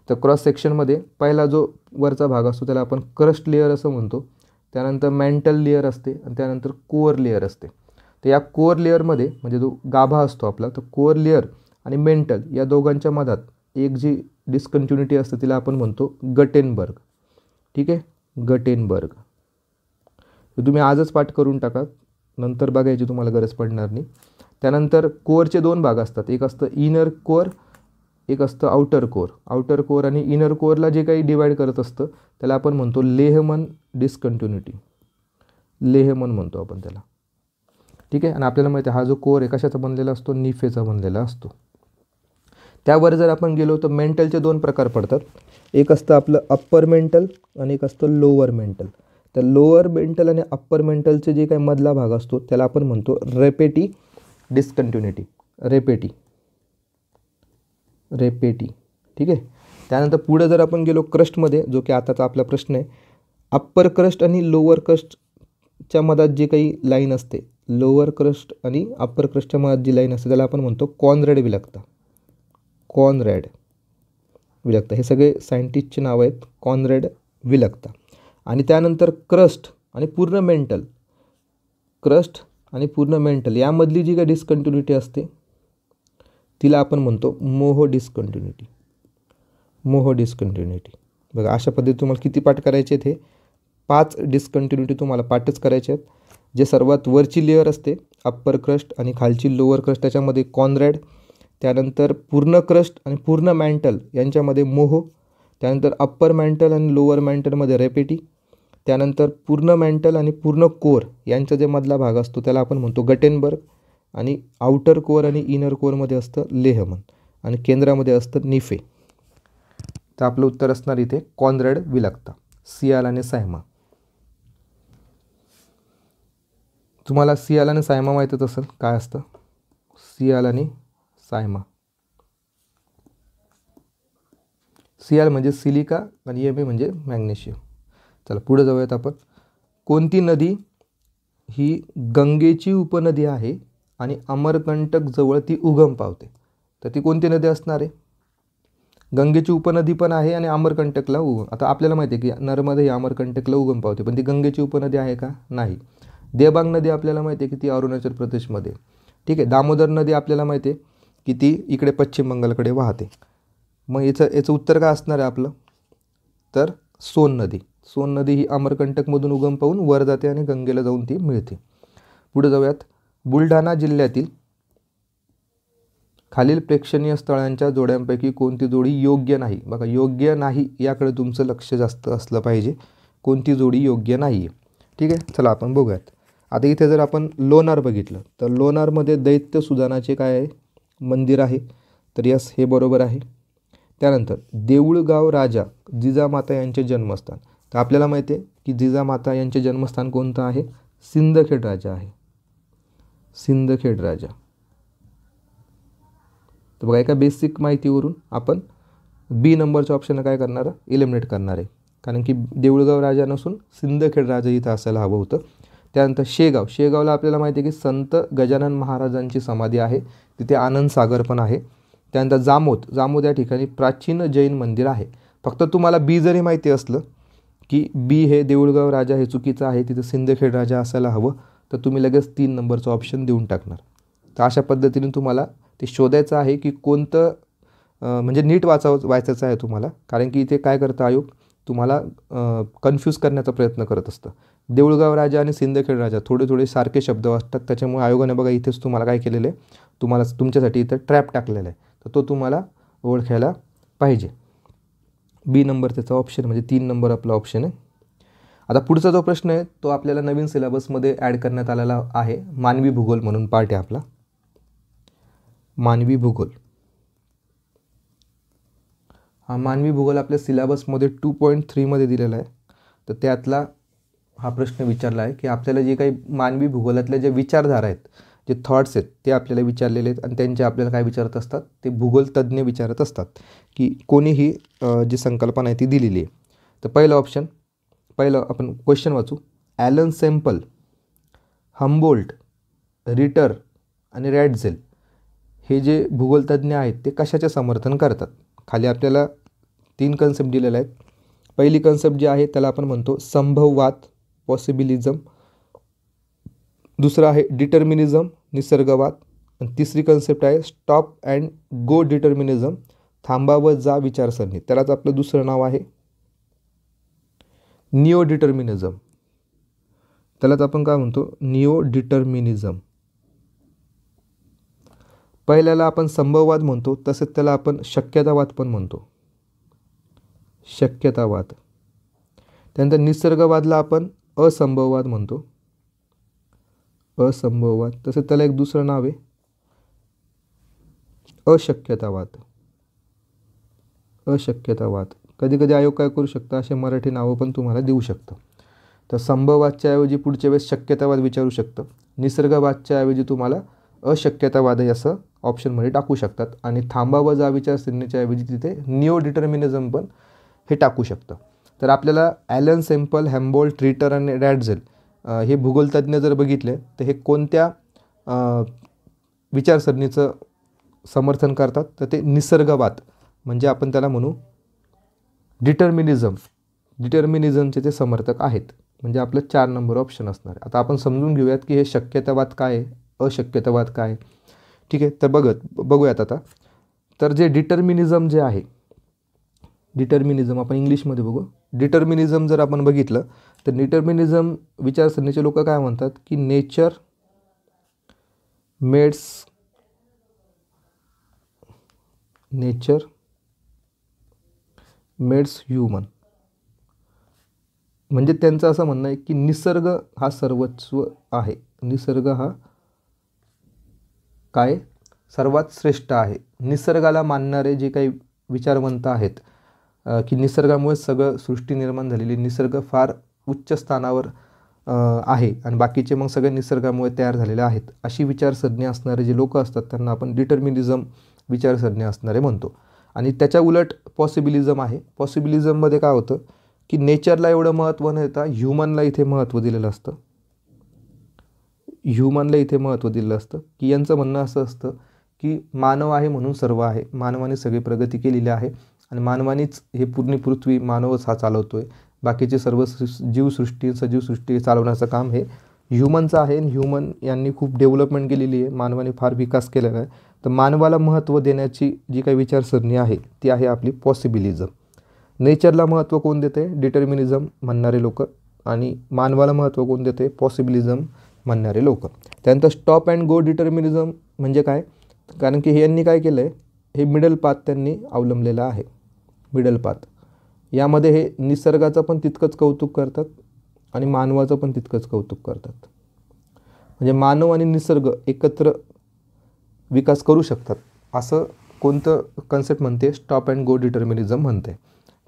तर क्रॉस सेक्शनमध्ये पहिला जो वरचा भाग असतो त्याला आपण क्रस्ट लेअर असं म्हणतो. त्यानंतर मॅन्टल लेअर असते आणि त्यानंतर कोअर लेअर असते. तर या कोअर लेअरमध्ये म्हणजे जो गाभा असतो आपला, तर कोअर लेअर आणि मेंटल या दोघांच्या मधात एक जी डिस्कंटिन्युटी असते तिला आपण म्हणतो गटेनबर्ग. ठीक आहे, गटेनबर्ग. तर तुम्ही आजच पाठ करून टाका, नंतर बघायची तुम्हाला गरज पडणार नाही. त्यानंतर कोअरचे 2 भाग असतात. एक असतं इनर कोअर, एक असतं आउटर कोअर. आउटर कोअर आणि इनर कोअरला जे काही डिवाईड करत असतं त्याला आपण म्हणतो लेहमन डिस्कंटिन्युटी. लेहमन म्हणतो आपण त्याला. ठीक आहे. आणि आपल्याला माहिती आहे हा जो कोअर आहे कशाचा बनलेला असतो? निफेचा बनलेला असतो. त्यावर जर आपण गेलो तर मेंटलचे 2 प्रकार पडतात. एक असतं आपलं अप्पर मेंटल आणि एक असतं लोअर मेंटल. तर लोअर मेंटल आणि अप्पर मेंटलचे जे काही मधला भाग असतो त्याला आपण म्हणतो रेपेटी डिस्कंटिन्युटी. रेपेटी. ठीक आहे. त्यानंतर पुढे जर आपण गेलो क्रस्टमध्ये, जो की आताचा आपला प्रश्न आहे, अप्पर क्रस्ट आणि लोअर क्रस्टच्या मधात जे काही लाईन असते, लोअर क्रस्ट आणि अप्पर क्रस्टच्या मधात जी लाईन असते त्याला आपण म्हणतो कॉन्रॅड विलकता. कॉन्रॅड विलकता हे सगळे सायंटिस्टचे नाव आहेत, कॉन्रॅड विलकता. आणि त्यानंतर क्रस्ट आणि पूर्ण मेंटल, क्रस्ट आणि पूर्ण मेंटल यामधली जी काही डिस्कंटिन्युटी असते तिला आपण म्हणतो मोह डिस्कंटिन्युटी. मोह डिस्कंटिन्युटी. बघा अशा पद्धतीने तुम्हाला किती पाठ करायचे आहेत? हे 5 डिस्कंटिन्युटी तुम्हाला पाठच करायचे आहेत. जे सर्वात वरची लेअर असते अप्पर क्रस्ट आणि खालची लोअर क्रस्ट त्याच्यामध्ये कॉन्रॅड, त्यानंतर पूर्ण क्रस्ट आणि पूर्ण मॅन्टल यांच्यामध्ये मोह, त्यानंतर अप्पर मॅन्टल आणि लोअर मॅन्टलमध्ये रेपेटी, त्यानंतर पूर्ण मॅन्टल आणि पूर्ण कोअर यांचा जे मधला भाग असतो त्याला आपण म्हणतो गटेनबर्ग, आणि आउटर कोअर आणि इनर कोअरमध्ये असतं लेहमन, आणि केंद्रामध्ये असतं निफे. तर आपलं उत्तर असणार इथे कॉन्रॅड विलकता, सियाल आणि सायमा. तुम्हाला सियाल आणि सायमा माहीतच असेल काय असतं. सियाल आणि सायमा. सियाल म्हणजे सिलिका आणि एम म्हणजे मॅग्नेशियम. चला पुढे जाऊयात आपण. कोणती नदी ही गंगेची उपनदी आहे आणि अमरकंटक जवळ ती उगम पावते? तर ती कोणती नदी असणार आहे? गंगेची उपनदी पण आहे आणि अमरकंटकला उगम. आता आपल्याला माहिती आहे की नर्मदा ही अमरकंटकला उगम पावते, पण ती गंगेची उपनदी आहे का? नाही. देबांग नदी आपल्याला माहिती आहे की ती अरुणाचल प्रदेशमध्ये. ठीक आहे. दामोदर नदी आपल्याला माहिती आहे की ती इकडे पश्चिम बंगालकडे वाहते. मग याचं उत्तर काय असणार आहे आपलं? तर सोन नदी. सोन नदी ही अमरकंटकमधून उगम पावून वर जाते आणि गंगेला जाऊन ती मिळते. पुढे जाऊयात. बुलढाणा जिल्ह्यातील खालील प्रेक्षणीय स्थळांच्या जोड्यांपैकी कोणती जोडी योग्य नाही? बघा योग्य नाही याकडे तुमचं लक्ष जास्त असलं पाहिजे. कोणती जोडी योग्य नाही आहे? ठीक आहे. चला आपण बघूयात. आता इथे जर आपण लोणार बघितलं तर लोणारमध्ये दैत्य सुदानाचे काय आहे? मंदिर आहे. तर यस, हे बरोबर आहे. त्यानंतर देऊळगाव राजा जिजामाता यांचे जन्मस्थान. तर आपल्याला माहिती आहे की जिजामाता यांचे जन्मस्थान कोणतं आहे? सिंदखेड राजा आहे. सिंदखेड राजा. तर बघा, एका बेसिक माहितीवरून आपण बी नंबरच्या ऑप्शनला काय करणार आहे? इलिमिनेट करणार आहे. कारण की देऊळगाव राजा नसून सिंदखेड राजा इथं असायला हवं होतं. त्यानंतर शेगाव. शेगावला आपल्याला माहिती आहे की संत गजानन महाराजांची समाधी आहे. तिथे आनंद सागर पण आहे. त्यानंतर जामोद. जामोद या ठिकाणी प्राचीन जैन मंदिर आहे. फक्त तुम्हाला बी जरी माहिती असलं की बी हे देऊळगाव राजा हे चुकीचं आहे, तिथं सिंदखेड राजा असायला हवं, तर तुम्ही लगेच 3 नंबरचं ऑप्शन देऊन टाकणार. तर अशा पद्धतीने तुम्हाला ते शोधायचं आहे की कोणतं म्हणजे नीट वाचायचं आहे तुम्हाला. कारण की इथे काय करतं आयोग? तुम्हाला कन्फ्यूज करण्याचा प्रयत्न करत असतं. देऊळगाव राजा आणि सिंदखेड राजा थोडे थोडे सारखे शब्द वाटतात. त्याच्यामुळे आयोगाने बघा इथेच तुम्हाला काय केलेलं आहे? तुम्हाला तुमच्यासाठी इथं ट्रॅप टाकलेला आहे. तर तो तुम्हाला ओळखायला पाहिजे. बी नंबर त्याचा ऑप्शन म्हणजे 3 नंबर आपला ऑप्शन आहे. आता पुढचा जो प्रश्न आहे तो आपल्याला नवीन सिलेबसमध्ये ॲड करण्यात आलेला आहे. मानवी भूगोल म्हणून पार्ट आहे आपला. मानवी भूगोल. हा मानवी भूगोल आपल्या सिलेबसमध्ये 2.3 मध्ये दिलेला आहे. तर त्यातला हा प्रश्न विचारला आहे की आपल्याला जे काही मानवी भूगोलातल्या जे विचारधारा आहेत, जे थॉट्स आहेत, ते आपल्याला विचारलेले आहेत. आणि त्यांचे आपल्याला काय विचारत असतात? ते भूगोल तज्ज्ञ विचारत असतात की कोणीही जी संकल्पना आहे ती दिलेली आहे. तर पहिलं आपण क्वेश्चन वाचू. ॲलन सेम्पल, हम्बोल्ट, रिटर आणि रॅडझेल हे जे भूगोलतज्ञ आहेत ते कशाचे समर्थन करतात? खाली आपल्याला 3 कन्सेप्ट दिलेले आहेत. पहिली कन्सेप्ट जी आहे त्याला आपण म्हणतो संभववाद, पॉसिबिलिझम. दुसरा आहे डिटर्मिनिझम, निसर्गवाद. आणि तिसरी कन्सेप्ट आहे स्टॉप अँड गो डिटर्मिनिझम, थांबा व जा विचारसरणी. त्यालाच आपलं दुसरं नाव आहे निओ डिटर्मिनिझम. त्यालाच आपण काय म्हणतो? निओ डिटर्मिनिझम. पहिल्याला आपण संभववाद म्हणतो, तसेच त्याला आपण शक्यतावाद पण म्हणतो. शक्यतावाद. त्यानंतर निसर्गवादला आपण असंभववाद म्हणतो. असंभववाद. तसेच त्याला एक दुसरं नाव आहे अशक्यतावाद. अशक्यतावाद. कधी कधी आयोग काय करू शकतं? असे मराठी नावं पण तुम्हाला देऊ शकतं. तर संभववादच्या ऐवजी पुढच्या वेळेस शक्यतावाद विचारू शकतं. निसर्गवादच्या ऐवजी तुम्हाला अशक्यतावाद असं ऑप्शनमध्ये टाकू शकतात. आणि थांबा व जा विचारसरणीच्या ऐवजी तिथे निओ डिटर्मिनिझम पण हे टाकू शकतं. तर आपल्याला ॲलन सेम्पल, हम्बोल्ट, रिटर आणि रॅडझेल हे भूगोलतज्ञ जर बघितले तर हे कोणत्या विचारसरणीचं समर्थन करतात? तर ते निसर्गवाद म्हणजे आपण त्याला म्हणू डिटर्मिनिझम. डिटर्मिनिझमचे ते समर्थक आहेत. म्हणजे आपलं 4 नंबर ऑप्शन असणार आहे. आता आपण समजून घेऊयात की हे शक्यतावाद काय आहे, अशक्यतावाद काय आहे. ठीक आहे, तर बघूयात आता. तर जे डिटर्मिनिझम जे आहे, डिटर्मिनिझम आपण इंग्लिशमध्ये बघू. डिटर्मिनिझम जर आपण बघितलं तर डिटर्मिनिझम विचारसरणीचे लोक काय म्हणतात की नेचर मेड्स ह्युमन. म्हणजे त्यांचं असं म्हणणं आहे की निसर्ग हा सर्वस्व आहे. निसर्ग हा काय सर्वात श्रेष्ठ आहे. निसर्गाला मानणारे जे काही विचारवंत आहेत की निसर्गामुळे सगळं सृष्टी निर्माण झालेली, निसर्ग फार उच्च स्थानावर आहे आणि बाकीचे मग सगळे निसर्गामुळे तयार झालेले आहेत, अशी विचारसरणी असणारे जे लोक असतात त्यांना आपण डिटर्मिनिझम विचारसरणी असणारे म्हणतो. आणि त्याच्या उलट पॉसिबिलिझम आहे. पॉसिबिलिझममध्ये काय होतं की नेचरला एवढं महत्त्व न देता ह्युमनला इथे महत्त्व दिलेलं असतं. ह्युमनला इथे महत्त्व दिलेलं असतं की यांचं म्हणणं असं असतं की मानव आहे म्हणून सर्व आहे. मानवाने सगळी प्रगती केलेली आहे आणि मानवानीच हे पूर्ण पृथ्वी मानवच हा चालवतो आहे. बाकीचे सर्व जीवसृष्टी, सजीवसृष्टी चालवण्याचं काम हे ह्युमनचं आहे. आणि ह्युमन यांनी खूप डेव्हलपमेंट केलेली आहे, मानवाने फार विकास केलेला आहे. तर मानवाला महत्त्व देण्याची जी काही विचारसरणी आहे ती आहे आपली पॉसिबिलिझम. नेचरला महत्त्व कोण देते? डिटर्मिनिझम म्हणणारे लोक. आणि मानवाला महत्त्व कोण देते? पॉसिबिलिझम म्हणणारे लोक. त्यानंतर स्टॉप अँड गो डिटर्मिनिझम म्हणजे काय? कारण की हे यांनी काय केलं आहे, हे मिडल पाथ त्यांनी अवलंबलेलं आहे. मिडल पाथ यामध्ये हे निसर्गाचं पण तितकंच कौतुक करतात आणि मानवाचं पण तितकंच कौतुक करतात. म्हणजे मानव आणि निसर्ग एकत्र विकास करू शकतात असं कोणतं कन्सेप्ट म्हणते, स्टॉप अँड गो डिटर्मिनिझम म्हणते.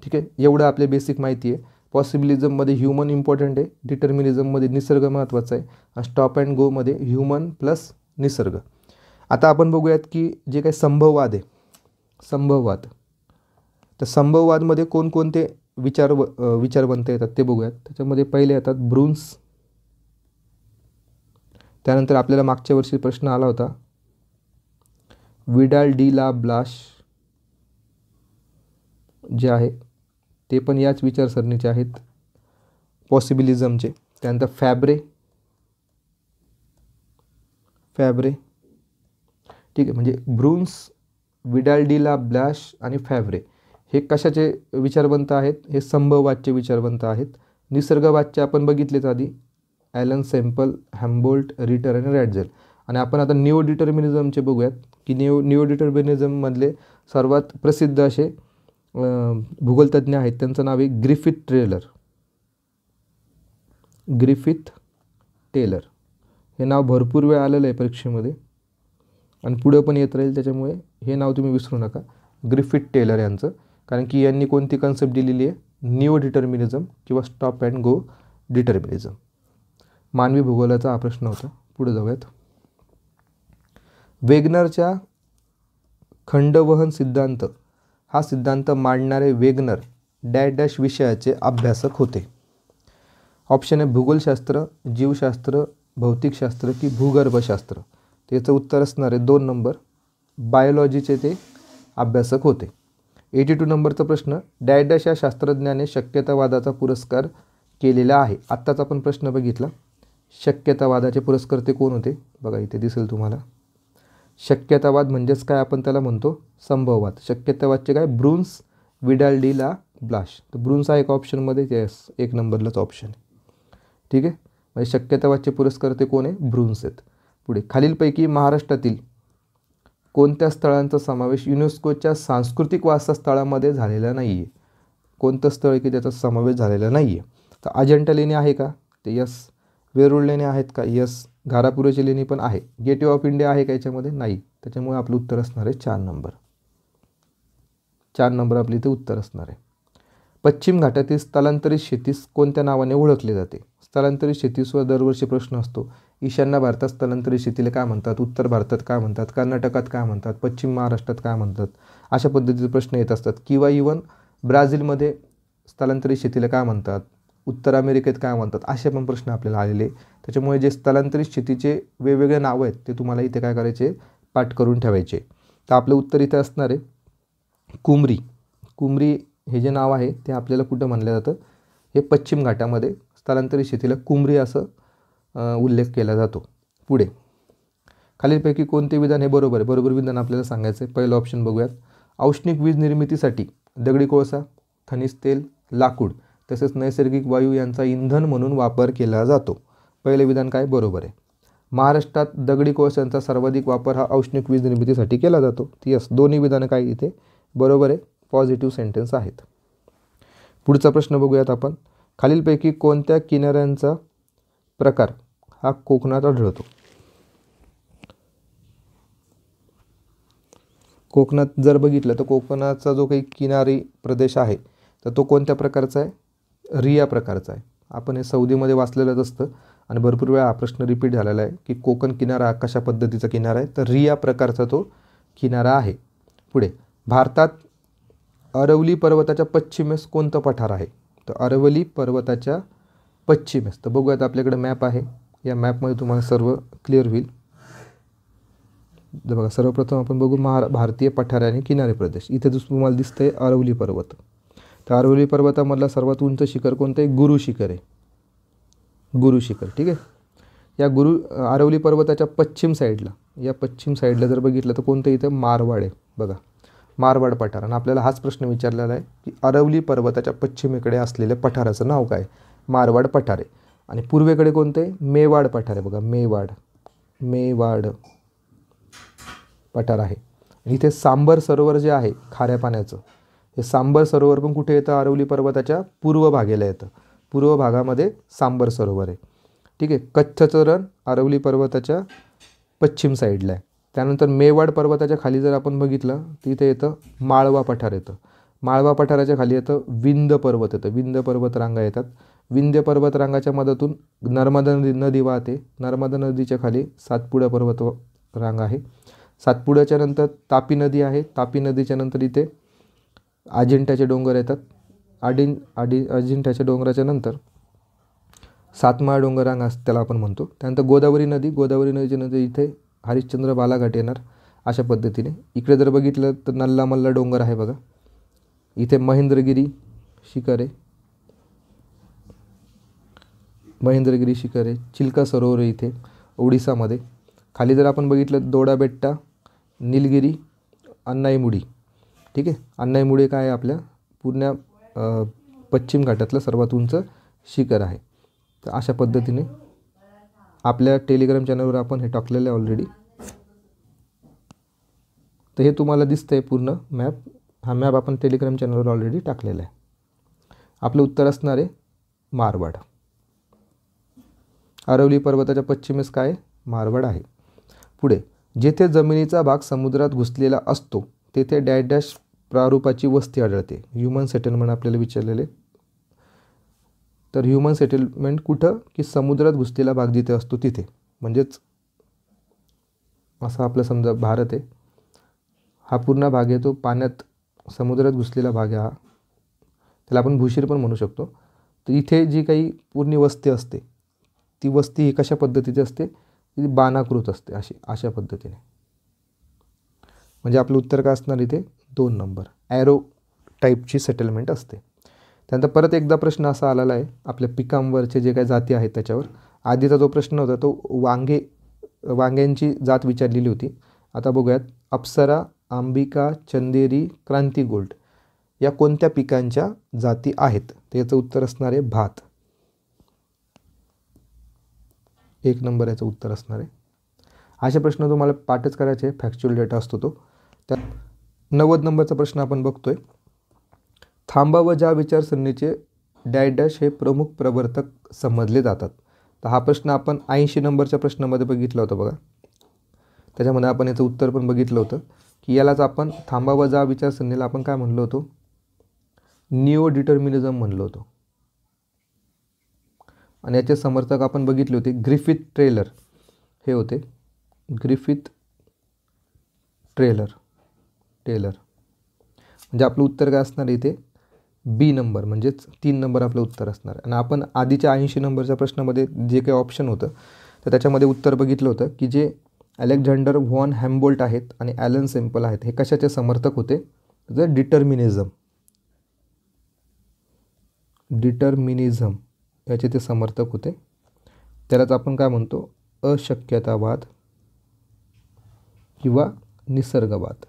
ठीक आहे, एवढं आपले बेसिक माहिती आहे. पॉसिबिलिझममध्ये ह्युमन इम्पॉर्टंट आहे, डिटर्मिनिझममध्ये निसर्ग महत्त्वाचा आहे, आणि स्टॉप अँड गोमध्ये ह्युमन प्लस निसर्ग. आता आपण बघूयात की जे काही संभववाद आहे, संभववाद, तर संभववादमध्ये कोणकोणते विचारवंत येतात ते बघूयात. त्याच्यामध्ये पहिले येतात ब्रून्स. त्यानंतर आपल्याला मागच्या वर्षी प्रश्न आला होता विडाल डी ला ब्लाश जे आहे ते पण याच विचारसरणीचे आहेत, पॉसिबिलिझमचे. त्यानंतर फॅब्रे. ठीक आहे, म्हणजे ब्रून्स, विडाल डी ला ब्लाश आणि फॅब्रे हे कशाचे विचारवंत आहेत? हे संभववादचे विचारवंत आहेत. निसर्गवादचे आपण बघितलेच आधी, ॲलन सेम्पल, हॅम्बोल्ट, रिटर आणि रॅडझेल. आणि आपण आता निओ डिटर्मिनिझमचे बघूयात की निओ डिटर्मिनिझममधले सर्वात प्रसिद्ध असे भूगोलतज्ञ आहेत. त्यांचं नाव आहे ग्रिफिथ टेलर. हे नाव भरपूर वेळ आलेलं आहे परीक्षेमध्ये आणि पुढं पण येत राहील, त्याच्यामुळे हे नाव तुम्ही विसरू नका, ग्रिफिथ टेलर यांचं. कारण की यांनी कोणती कन्सेप्ट दिलेली आहे? निओ डिटर्मिनिझम किंवा स्टॉप अँड गो डिटर्मिनिझम. मानवी भूगोलाचा हा प्रश्न होता. पुढे जाऊयात. वेगनरच्या खंडवहन सिद्धांत हा सिद्धांत मांडणारे वेगनर डॅश विषयाचे अभ्यासक होते. ऑप्शन आहे भूगोलशास्त्र, जीवशास्त्र, भौतिकशास्त्र की भूगर्भशास्त्र. त्याचं उत्तर असणार आहे 2 नंबर, बायोलॉजीचे ते अभ्यासक होते. 82 नंबरचा प्रश्न, डॅश या शास्त्रज्ञाने शक्यतावादाचा पुरस्कार केलेला आहे. आत्ताच आपण प्रश्न बघितला, शक्यतावादाचे पुरस्कर्ते कोण होते? बघा इथे दिसेल तुम्हाला. शक्यतावाद म्हणजेच काय? आपण त्याला म्हणतो संभववाद. शक्यतावादचे काय? ब्रून्स, विडाल डी ला ब्लाश. तर ब्रून्स आहे एक ऑप्शनमध्ये, येस 1 नंबरलाच ऑप्शन आहे. ठीक आहे, म्हणजे शक्यतावादचे पुरस्कर्ते कोण आहे? ब्रून्स आहेत. पुढे, खालीलपैकी महाराष्ट्रातील कोणत्या स्थळांचा समावेश युनेस्कोच्या सांस्कृतिक वारसास्थळामध्ये झालेला नाही आहे? कोणतं स्थळ आहे की त्याचा समावेश झालेला नाही आहे? तर अजंठा लेणी आहे का? ते यस. वेरूळ लेणी आहेत का? यस. घारापुराची लेणी पण आहे. गेटवे ऑफ इंडिया आहे का याच्यामध्ये? नाही. त्याच्यामुळे आपलं उत्तर असणार आहे 4 नंबर. 4 नंबर आपले इथे उत्तर असणार आहे. पश्चिम घाटातील स्थलांतरित शेतीस कोणत्या नावाने ओळखले जाते? स्थलांतरित शेतीसवर दरवर्षी प्रश्न असतो. ईशान्य भारतात स्थलांतरित शेतीला काय म्हणतात? उत्तर भारतात काय म्हणतात? कर्नाटकात काय म्हणतात? पश्चिम महाराष्ट्रात काय म्हणतात? अशा पद्धतीचे प्रश्न येत असतात. किंवा इवन ब्राझीलमध्ये स्थलांतरित शेतीला काय म्हणतात? उत्तर अमेरिकेत काय म्हणतात? असे पण प्रश्न आपल्याला आलेले. त्याच्यामुळे जे स्थलांतरित शेतीचे वेगवेगळे नावं आहेत ते तुम्हाला इथे काय करायचे? पाठ करून ठेवायचे. तर आपलं उत्तर इथे असणार आहे कुमरी. कुमरी हे जे नाव आहे ते आपल्याला कुठं म्हणलं जातं? हे पश्चिम घाटामध्ये स्थलांतरित शेतीला कुमरी असं उल्लेख केला जातो. पुढे, खालीलपैकी कोणते विधान हे बरोबर आहे? बरोबर विधान आपल्याला सांगायचं आहे. पहिलं ऑप्शन बघूयात. औष्णिक वीज निर्मितीसाठी दगडी कोळसा, खनिज तेल, लाकूड तसेच नैसर्गिक वायू यांचा इंधन म्हणून वापर केला जातो. पहिलं विधान काय? बरोबर आहे. महाराष्ट्रात दगडी कोळशांचा सर्वाधिक वापर हा औष्णिक वीज निर्मितीसाठी केला जातो. यस, दोन्ही विधानं काय इथे बरोबर आहे, पॉझिटिव्ह सेंटेन्स आहेत. पुढचा प्रश्न बघूयात आपण. खालीलपैकी कोणत्या किनाऱ्यांचा प्रकार हा कोकणात आढळतो? कोकणात जर बघितलं तर कोकणाचा जो काही किनारी प्रदेश आहे तर तो कोणत्या प्रकारचा आहे? रिया प्रकारचा आहे. आपण हे सौदीमध्ये वाचलेलंच असतं आणि भरपूर वेळा हा प्रश्न रिपीट झालेला आहे की कोकण किनारा कशा पद्धतीचा किनारा आहे? तर रिया प्रकारचा तो किनारा आहे. पुढे, भारतात अरवली पर्वताच्या पश्चिमेस कोणतं पठार आहे? तर अरवली पर्वताच्या पश्चिमेस. तर बघूयात, आपल्याकडे मॅप आहे. या मॅपमध्ये तुम्हाला सर्व क्लिअर होईल. बघा, सर्वप्रथम आपण बघू भारतीय पठारे आणि किनारे प्रदेश. इथे तुम्हाला दिसतंय अरवली पर्वत. तर अरवली पर्वतामधला सर्वात उंच शिखर कोणतं आहे? गुरु शिखर आहे. गुरु शिखर. ठीक आहे. या अरवली पर्वताच्या पश्चिम साईडला जर बघितलं तर कोणतं इथं? मारवाड आहे. बघा, मारवाड पठार. आणि आपल्याला हाच प्रश्न विचारलेला आहे की अरवली पर्वताच्या पश्चिमेकडे असलेल्या पठाराचं नाव काय? मारवाड पठार आहे. आणि पूर्वेकडे कोणतं आहे? मेवाड पठार आहे. बघा, मेवाड पठार आहे. इथे सांबर सरोवर जे आहे खाऱ्या पाण्याचं, हे सांबर सरोवर पण कुठे येतं? अरवली पर्वताच्या पूर्व भागेला येतं. पूर्व भागामध्ये सांबर सरोवर आहे. ठीक आहे. कच्छचं रण अरवली पर्वताच्या पश्चिम साईडला आहे. त्यानंतर मेवाड पर्वताच्या खाली जर आपण बघितलं तर इथे येतं माळवा पठार येतं. माळवा पठाराच्या खाली येतं विंध्य पर्वत येतं. विंध्य पर्वतरांगा येतात. विंध्य पर्वतरांगाच्या मधातून नर्मदा नदी वाहते. नर्मदा नदीच्या खाली सातपुडा पर्वत रांगा आहे. सातपुड्याच्या नंतर तापी नदी आहे. तापी नदीच्या नंतर इथे अजिंठ्याचे डोंगर येतात. अजिंठ्याच्या डोंगराच्या नंतर सातमाळ डोंगर रांगा त्याला आपण म्हणतो. त्यानंतर गोदावरी नदीच्या नंतर इथे हरिश्चंद्र बालाघाट येणार. अशा पद्धतीने इकडे जर बघितलं तर नल्ला मल्ला डोंगर आहे बघा. इथे महेंद्रगिरी शिखर आहे. चिल्का सरोवर आहे इथे ओडिसामध्ये. खाली जर आपण बघितलं दोडाबेट्टा, निलगिरी, अन्नाईमुडी. ठीक आहे. अन्नाईमुडी काय आहे आपल्या पूर्ण पश्चिम घाटातलं सर्वात उंच शिखर आहे. तर अशा पद्धतीने आपल्या टेलिग्राम चॅनलवर आपण हे टाकलेलं आहे ऑलरेडी. तर हे तुम्हाला दिसतंय पूर्ण मॅप. हा मॅप आपण टेलिग्राम चॅनलवर ऑलरेडी टाकलेला आहे. आपलं उत्तर असणार आहे मारवाड. अरवली पर्वताच्या पश्चिमेस काय मारवाड आहे. पुढे जेथे जमिनीचा भाग समुद्रात घुसलेला असतो तेथे डॅश डॅश प्रारूपाची वस्ती आढळते. ह्युमन सेटलमेंट आपल्याला विचारलेले. तर ह्युमन सेटलमेंट कुठं की समुद्रात घुसलेला भाग जिथे असतो तिथे. म्हणजेच असा आपला समजा भारत आहे. हा पूर्ण भाग आहे तो पाण्यात समुद्रात घुसलेला भाग आहे. हा त्याला आपण भूशीर पण म्हणू शकतो. तर इथे जी काही पूर्ण वस्ती असते ती वस्ती ही कशा पद्धतीची असते ती बाणाकृत असते. अशा पद्धतीने. म्हणजे आपलं उत्तर काय असणार इथे 2 नंबर ॲरो टाईपची सेटलमेंट असते. त्यानंतर परत एकदा प्रश्न असा आलेला आहे आपल्या पिकांवरचे जे काही जाती आहेत त्याच्यावर. आधीचा जो प्रश्न होता तो वांग्यांची जात विचारलेली होती. आता बघूयात अप्सरा, अंबिका, चंदेरी, क्रांती गोल्ड या कोणत्या पिकांच्या जाती आहेत. तर याचं उत्तर असणार आहे भात. 1 नंबर याचं उत्तर असणार आहे. असे प्रश्न तुम्हाला पाठच करायचे. फॅक्च्युअल डेटा असतो तो. त्या 90 नंबरचा प्रश्न आपण बघतोय. थांबा व ज्या विचारसरणीचे डॅश डॅश हे प्रमुख प्रवर्तक समजले जातात. तर हा प्रश्न आपण 80 नंबरच्या प्रश्नामध्ये बघितला होता बघा. त्याच्यामध्ये आपण याचं उत्तर पण बघितलं होतं की यालाच आपण थांबा व जा विचारसरणीला आपण काय म्हणलो होतो निओ डिटर्मिनिझम म्हणलो होतो. आणि याचे समर्थक आपण बघितले होते ग्रिफिथ टेलर हे होते. ग्रिफिथ टेलर म्हणजे आपलं उत्तर काय असणार इथे बी नंबर म्हणजेच 3 नंबर आपलं उत्तर असणार. आणि आपण आधीच्या 80 नंबरच्या प्रश्नामध्ये जे काही ऑप्शन होतं तर त्याच्यामध्ये उत्तर बघितलं होतं की जे अलेक्झांडर व्हॉन हॅम्बोल्ट आहेत आणि ॲलन सेम्पल आहेत हे कशाचे समर्थक होते तर डिटर्मिनिझम याचे ते समर्थक होते. त्यालाच आपण काय म्हणतो अशक्यतावाद किंवा निसर्गवाद.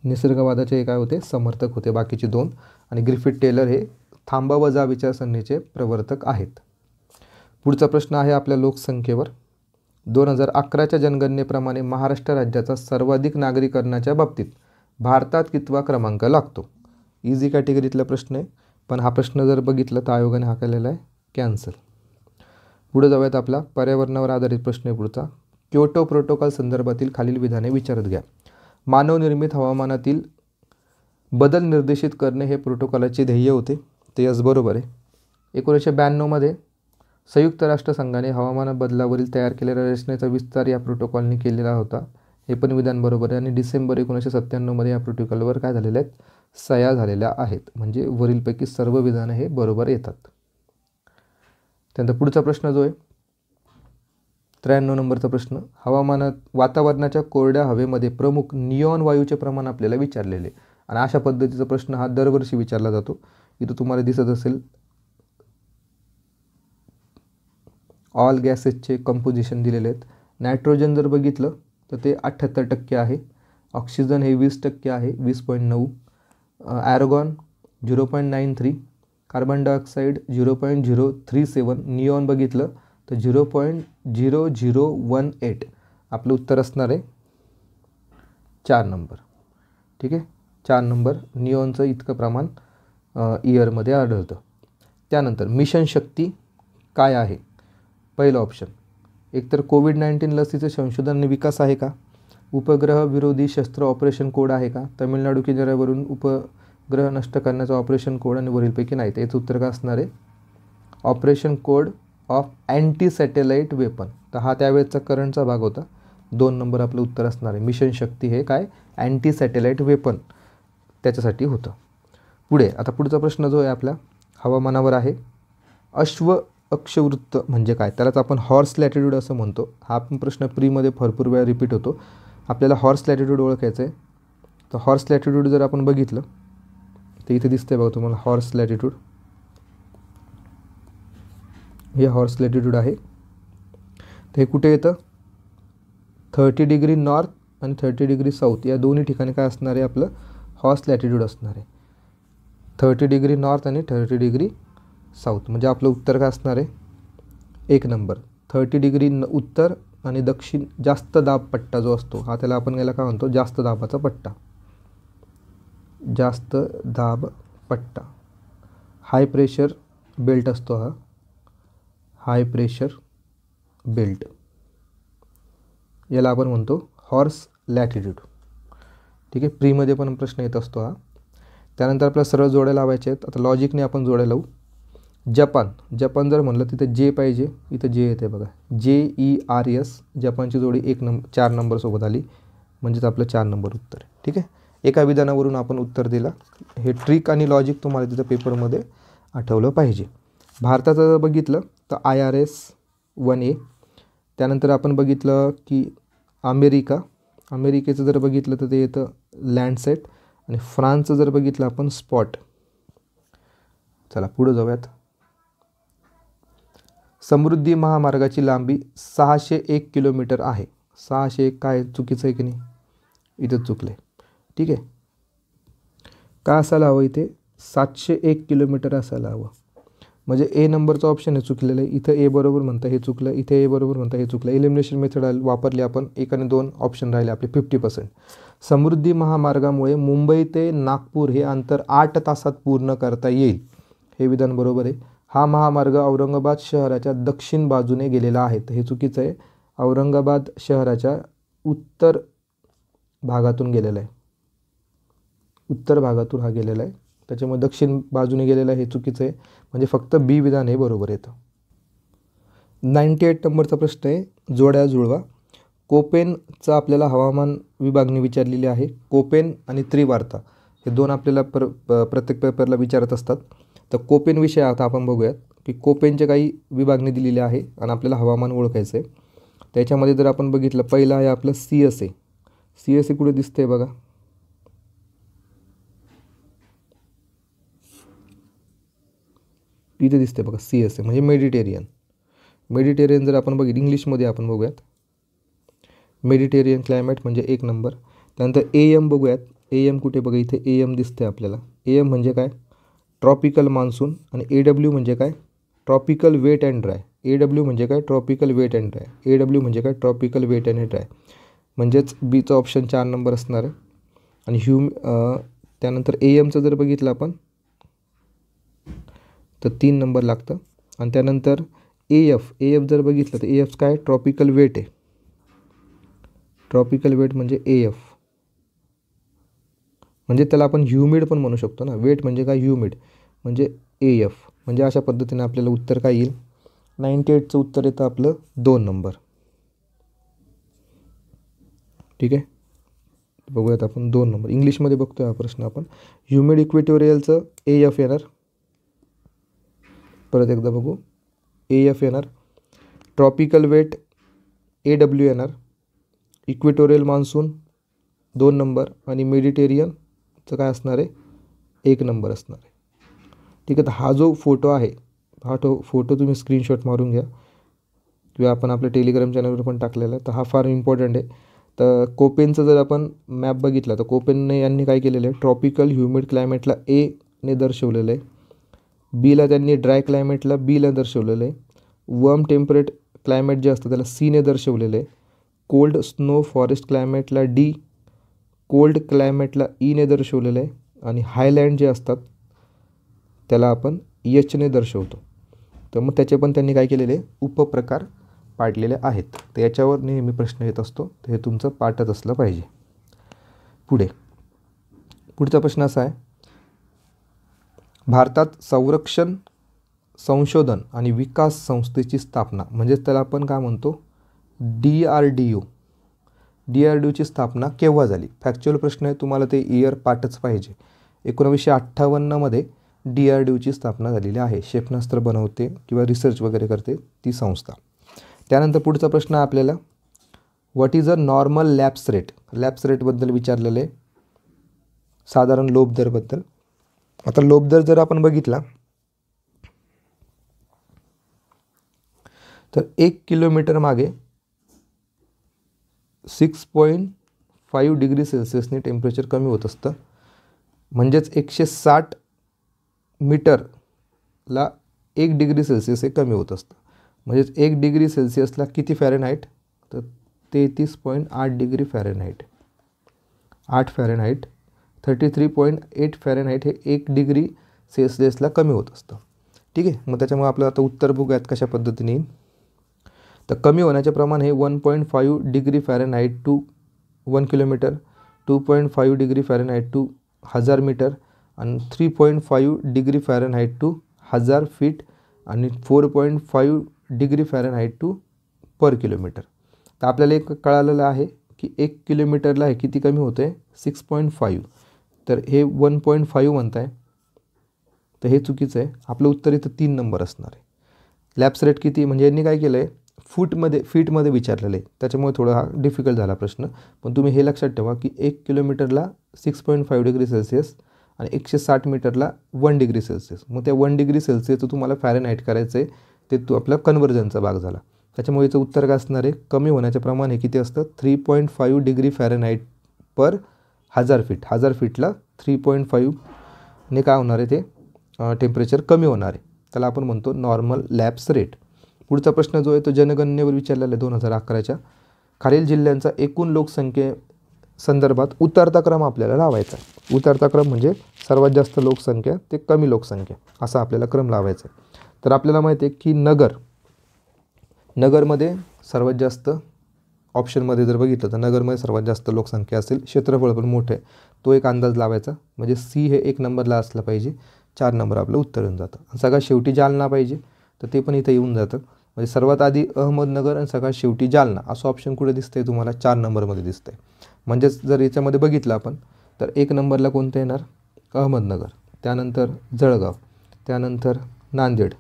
निसर्गवादाचे हे काय होते समर्थक होते बाकीचे 2. आणि ग्रिफिथ टेलर हे थांबा व जा विचारसरणीचे प्रवर्तक आहेत. पुढचा प्रश्न आहे आपल्या लोकसंख्येवर. 2011च्या जनगणनेप्रमाणे महाराष्ट्र राज्याचा सर्वाधिक नागरीकरणाच्या बाबतीत भारतात कितवा क्रमांक लागतो. इझी कॅटेगरीतला प्रश्न आहे. पण हा प्रश्न जर बघितलं तर आयोगाने हा केलेला आहे कॅन्सल. पुढे जाऊयात आपला पर्यावरणावर आधारित प्रश्न आहे पुढचा. क्योटो प्रोटोकॉल संदर्भातील खालील विधाने विचारत घ्या. मानवनिर्मित हवामानातील बदल निर्देशित करणे हे प्रोटोकॉलाचे ध्येय होते. ते यस बरोबर आहे. 1992मध्ये संयुक्त राष्ट्रसंघाने हवामान बदलावरील तयार केलेल्या रचनेचा विस्तार या प्रोटोकॉलने केलेला होता. हे पण विधान बरोबर आहे. आणि डिसेंबर 1997मध्ये या प्रोटोकॉलवर काय झालेल्या आहेत सह्या झालेल्या आहेत. म्हणजे वरीलपैकी सर्व विधानं हे बरोबर येतात. त्यानंतर पुढचा प्रश्न जो आहे 93 नंबरचा प्रश्न. वातावरणाच्या कोरड्या हवेमध्ये प्रमुख निऑन वायूचे प्रमाण आपल्याला विचारलेले. आणि अशा पद्धतीचा प्रश्न हा दरवर्षी विचारला जातो. इथं तुम्हाला दिसत असेल ऑल गॅसेसचे कंपोजिशन दिलेले आहेत. नायट्रोजन जर बघितलं तर ते 78% आहे. ऑक्सिजन हे 20% आहे 20.9. ॲर्गॉन 0.93. Carbon dioxide 0.037. निऑन बघितलं तर 0.0018. आपलं उत्तर असणार आहे 4 नंबर. ठीक आहे. 4 नंबर निऑनचं इतकं प्रमाण इयरमध्ये आढळतं. त्यानंतर मिशन शक्ती काय आहे. पहिलं ऑप्शन एकतर कोविड-19 लसीचे संशोधन आणि विकास आहे का, उपग्रह विरोधी शस्त्र ऑपरेशन कोड आहे का, तमिळनाडू किनाऱ्यावरून उपग्रह नष्ट करण्याचा ऑपरेशन कोड आणि वरीलपैकी नाही. तर याचं उत्तर काय असणार आहे, operation code of anti satellite weapon. तर हा त्यावेळेचा करंटचा भाग होता. 2 नंबर आपलं उत्तर असणार आहे. मिशन शक्ती हे काय अँटी सॅटेलाईट वेपन त्याच्यासाठी होतं. पुढे आता पुढचा प्रश्न जो आहे आपला हवामानावर आहे. अश्व अक्षवृत्त म्हणजे काय, त्यालाच आपण हॉर्स लॅटिट्यूड असं म्हणतो. हा पण प्रश्न प्रीमध्ये भरपूर वेळा रिपीट होतो. आपल्याला हॉर्स लॅटिट्यूड ओळखायचं आहे. तर हॉर्स लॅटिट्यूड जर आपण बघितलं तर इथे दिसतंय बघा तुम्हाला हॉर्स लॅटिट्यूड. हे हॉर्स लॅटिट्यूड आहे. तर हे कुठे येतं, 30 डिग्री नॉर्थ आणि 30 डिग्री साऊथ या दोन्ही ठिकाणी काय असणार आहे आपलं हॉर्स लॅटिट्यूड असणार आहे. 30 डिग्री नॉर्थ आणि 30 डिग्री साऊथ. म्हणजे आपलं उत्तर काय असणार आहे 1 नंबर. 30 डिग्री उत्तर आणि दक्षिण जास्त दाब पट्टा जो असतो हा त्याला आपण याला काय म्हणतो, जास्त दाबाचा पट्टा. जास्त दाब पट्टा हाय प्रेशर बेल्ट असतो हा, हाय प्रेशर बेल्ट, याला आपण म्हणतो हॉर्स लॅटिट्यूड. ठीक आहे, प्रीमध्ये पण प्रश्न येत असतो हा. त्यानंतर आपल्याला सरळ जोड्या लावायचे आहेत. आता लॉजिकने आपण जोड्या लावू. जपान जर म्हणलं तिथं जे पाहिजे, इथं जे येते बघा, JERS. जपानची जोडी 4 नंबरसोबत आली म्हणजेच आपलं 4 नंबर उत्तर आहे. ठीक आहे, एका विधानावरून आपण उत्तर दिला. हे ट्रिक आणि लॉजिक तुम्हाला तिथं पेपरमध्ये आठवलं पाहिजे. भारताचं जर बघितलं तर IRS 1A. त्यानंतर आपण बघितलं की अमेरिकेचं जर बघितलं तर ते येतं लँडसेट. आणि फ्रान्सचं जर बघितलं आपण स्पॉट. चला पुढे जाऊयात. समृद्धी महामार्गाची लांबी 601 किलोमीटर आहे. 601 काय चुकीचं आहे की नाही, इथं चुकलं आहे. ठीक आहे, काय असायला हवं इथे 701 किलोमीटर असायला हवं. म्हणजे ए नंबरचं ऑप्शन हे चुकलेलं आहे. इथं ए बरोबर म्हणता हे चुकलं, इथे ए बरोबर म्हणता हे चुकलं. एलिमिनेशन मेथड वापरली आपण, 1 आणि 2 ऑप्शन राहिले आपले 50%. समृद्धी महामार्गामुळे मुंबई ते नागपूर हे अंतर 8 तासात पूर्ण करता येईल, हे विधान बरोबर आहे. हा महामार्ग औरंगाबाद शहराच्या दक्षिण बाजूने गेलेला आहे, तर हे चुकीचं आहे. औरंगाबाद शहराच्या उत्तर भागातून गेलेला आहे, उत्तर भागातून हा गेलेला आहे, त्याच्यामुळे दक्षिण बाजूने गेलेला आहे हे चुकीचं आहे. म्हणजे फक्त बी विधान हे बरोबर येतं. 98 नंबरचा प्रश्न आहे, जोड्या जुळवा. कोपेनचा आपल्याला हवामान विभागणी विचारलेली आहे. कोपेन आणि त्रिवार्ता हे 2 आपल्याला प्रत्येक पेपरला विचारत असतात. तर कोपेन विषय आता आपण बघूयात की कोपेनचे काही विभागणी दिलेली आहे आणि आपल्याला हवामान ओळखायचं आहे. त्याच्यामध्ये जर आपण बघितलं पहिलं आहे आपलं CSA. CSA कुठे दिसतंय बघा, इथे दिसते बघा CSA म्हणजे मेडिटेरियन जर आपण बघितलं इंग्लिशमध्ये आपण बघूयात, मेडिटेरियन क्लायमेट म्हणजे 1 नंबर. त्यानंतर AM बघूयात. AM कुठे बघा, इथे AM दिसते आपल्याला. AM म्हणजे काय ट्रॉपिकल मान्सून. आणि AW म्हणजे काय tropical wet and dry. AW म्हणजे काय tropical wet and dry. AW म्हणजे काय ट्रॉपिकल वेट अँड ड्राय. म्हणजेच बीचा ऑप्शन 4 नंबर असणार आहे. आणि त्यानंतर AMचं जर बघितलं आपण तर 3 नंबर लागतं. आणि त्यानंतर AF जर बघितलं तर AF काय ट्रॉपिकल वेट आहे. ट्रॉपिकल वेट म्हणजे AF म्हणजे त्याला आपण ह्युमिड पण म्हणू शकतो ना. वेट म्हणजे काय ह्युमिड म्हणजे AF. म्हणजे अशा पद्धतीने आपल्याला उत्तर काय येईल. 98चं उत्तर येतं आपलं 2 नंबर. ठीक आहे, बघूयात आपण 2 नंबर इंग्लिशमध्ये बघतोय हा प्रश्न आपण. ह्युमिड इक्वेटोरियलचं AF येणार. परत एकदा बघू, AF येणार. ट्रॉपिकल वेट AW येणार. Equatorial monsoon 2 number. आणि मेडिटेरियनचं काय असणार आहे 1 नंबर असणार आहे. ठीक आहे, तर हा जो फोटो आहे हा फोटो तुम्ही स्क्रीनशॉट मारून घ्या किंवा आपण आपल्या टेलिग्राम चॅनलवर पण टाकलेला आहे. तर हा फार इम्पॉर्टंट आहे. तर कोपेनचं जर आपण मॅप बघितला तर कोपेनने यांनी काय केलेलं आहे ट्रॉपिकल ह्युमिड क्लायमेटला ने दर्शवलेलं आहे. बीला त्यांनी ड्राय क्लायमेटला बीला दर्शवलेलं आहे. वर्म टेम्परेट क्लायमेट जे असतं त्याला सीने दर्शवलेलं आहे. कोल्ड स्नो फॉरेस्ट क्लायमेटला D, कोल्ड क्लायमेटला ने दर्शवलेलं आहे. आणि हायलँड जे असतात त्याला आपण Hने दर्शवतो. तर मग त्याचे पण त्यांनी काय केलेले उपप्रकार पाडलेले आहेत. तर याच्यावर नेहमी प्रश्न येत असतो, तर हे तुमचं पाठच असलं पाहिजे. पुढचा प्रश्न असा आहे, भारतात संरक्षण संशोधन आणि विकास संस्थेची स्थापना, म्हणजेच त्याला आपण काय म्हणतो, DRDOची स्थापना केव्हा झाली? फॅक्च्युअल प्रश्न आहे, तुम्हाला ते इयर पाठच पाहिजे. 1958मध्ये DRDOची स्थापना झालेली आहे. क्षेपणास्त्र बनवते किंवा रिसर्च वगैरे करते ती संस्था. त्यानंतर पुढचा प्रश्न आहे आपल्याला, what is a normal lapse rate? Lapse रेटबद्दल विचारलेलं आहे, साधारण लोप दरबद्दल. आता लोप दर जर आपण बघितला तर 1 किलोमीटर मागे 6.5 डिग्री सेल्सिअसने टेम्परेचर कमी होत असतं. म्हणजेच 160 मीटरला 1 डिग्री सेल्सिअस हे कमी होत असतं. म्हणजेच 1 डिग्री सेल्सिअसला किती फॅरेनहाईट? तर 33.8 डिग्री फॅरेनहाईट. 8 फॅरेनहाईट 33.8 फॅरेनहाईट हे 1 डिग्री सेल्सिअसला कमी होत असतं. ठीक आहे. मग त्याच्यामुळे आपलं आता उत्तर बघूयात कशा पद्धतीने येईल. तर कमी होण्याचे प्रमाण हे 1.5 degree Fahrenheit to 1 kilometre, 2.5 degree Fahrenheit to 1000 metre आणि 3.5 डिग्री फॅरेनहाईट टू 1000 फीट आणि 4.5 degree Fahrenheit to per kilometre. तर आपल्याला एक कळालेलं आहे की 1 किलोमीटरला हे किती कमी होतं आहे? 6.5. तर हे 1.5 म्हणत आहे, तर हे चुकीचं आहे. आपलं उत्तर इथं 3 नंबर असणार आहे. लॅप्स रेट किती, म्हणजे यांनी काय केलं आहे, फीटमध्ये विचारलेलं आहे, त्याच्यामुळे थोडा हा डिफिकल्ट झाला प्रश्न. पण तुम्ही हे लक्षात ठेवा की 1 किलोमीटरला 6.5 डिग्री सेल्सिअस आणि 160 मीटरला 1 डिग्री सेल्सिअस. मग त्या 1 डिग्री सेल्सिअसचं तुम्हाला फॅरेनहाईट करायचं आहे, ते आपला कन्व्हर्जनचा भाग झाला. त्याच्यामुळे याचं उत्तर काय असणार आहे, कमी होण्याचे प्रमाण हे किती असतं? 3.5 डिग्री फॅरेनहाईट पर 1000 फीट. 1000 फीटला 3.5 ने काय होणार आहे, ते टेम्परेचर कमी होणार आहे. त्याला आपण म्हणतो नॉर्मल लॅप्स रेट. पुढचा प्रश्न जो आहे तो जनगणनेवर विचारलेला आहे 2011च्या. खालील जिल्ह्यांचा एकूण लोकसंख्ये संदर्भात उतरता क्रम आपल्याला लावायचा आहे. उतरता क्रम म्हणजे सर्वात जास्त लोकसंख्या ते कमी लोकसंख्या असा आपल्याला क्रम लावायचा आहे. तर आपल्याला माहिती आहे की नगरमध्ये सर्वात जास्त, ऑप्शनमध्ये जर बघितलं तर नगरमध्ये सर्वात जास्त लोकसंख्या असेल, क्षेत्रफळ पण मोठं आहे, तो एक अंदाज लावायचा. म्हणजे सी हे 1 नंबरला असलं पाहिजे, 4 नंबर आपलं उत्तर येऊन जातं. सगळ्यात शेवटी जालना पाहिजे, तर ते पण इथं येऊन जातं. म्हणजे सर्वात आधी अहमदनगर आणि सगळ्यात शेवटी जालना असं ऑप्शन कुठे दिसतंय तुम्हाला? 4 नंबरमध्ये दिसतंय. म्हणजेच जर याच्यामध्ये बघितलं आपण तर 1 नंबरला कोणतं येणार? अहमदनगर, त्यानंतर जळगाव, त्यानंतर नांदेड,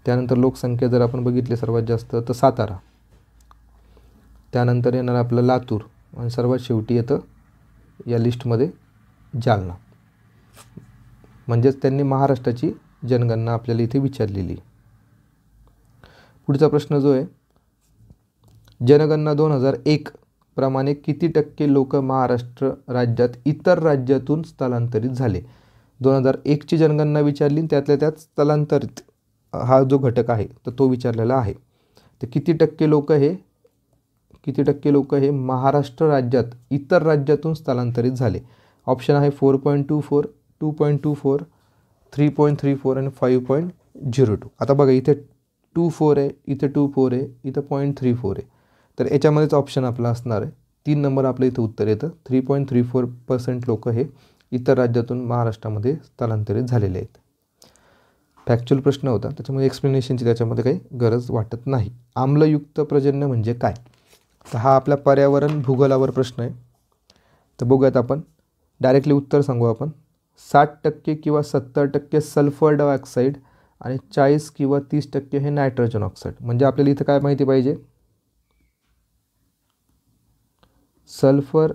त्यानंतर लोकसंख्या जर आपण बघितली सर्वात जास्त तर सातारा, त्यानंतर येणार आपलं लातूर आणि सर्वात शेवटी येतं या लिस्टमध्ये जालना. म्हणजेच त्यांनी महाराष्ट्राची जनगणना आपल्याला इथे विचारलेली. पुढचा प्रश्न जो आहे, जनगणना 2001 प्रमाणे किती टक्के लोक महाराष्ट्र राज्यात इतर राज्यातून स्थलांतरित झाले? 2001ची जनगणना विचारली, त्यातल्या त्यात स्थलांतरित हा जो घटक आहे तर तो विचारलेला आहे. तर किती टक्के लोक हे महाराष्ट्र राज्यात इतर राज्यातून स्थलांतरित झाले? ऑप्शन आहे 4.24, 2.24, 3.34 आणि 5.02. आता बघा इथे 24 आहे, इथे 24 आहे, इथं 0.34 आहे. तर याच्यामध्येच ऑप्शन आपला असणार आहे. 3 नंबर आपलं इथं उत्तर येतं. 3.34% लोक हे इतर राज्यातून महाराष्ट्रामध्ये स्थलांतरित झालेले आहेत. फॅक्च्युअल प्रश्न होता, त्याच्यामुळे एक्सप्लेनेशनची त्याच्यामध्ये काही गरज वाटत नाही. आम्लयुक्त पर्जन्य म्हणजे काय? तर हा आपल्या पर्यावरण भूगोलावर प्रश्न आहे. तर बघूयात आपण, डायरेक्टली उत्तर सांगू आपण. 60% किंवा 70% सल्फर डायऑक्साईड आणि 40 किंवा 30% हे नायट्रोजन ऑक्साईड. म्हणजे आपल्याला इथं काय माहिती पाहिजे? सल्फर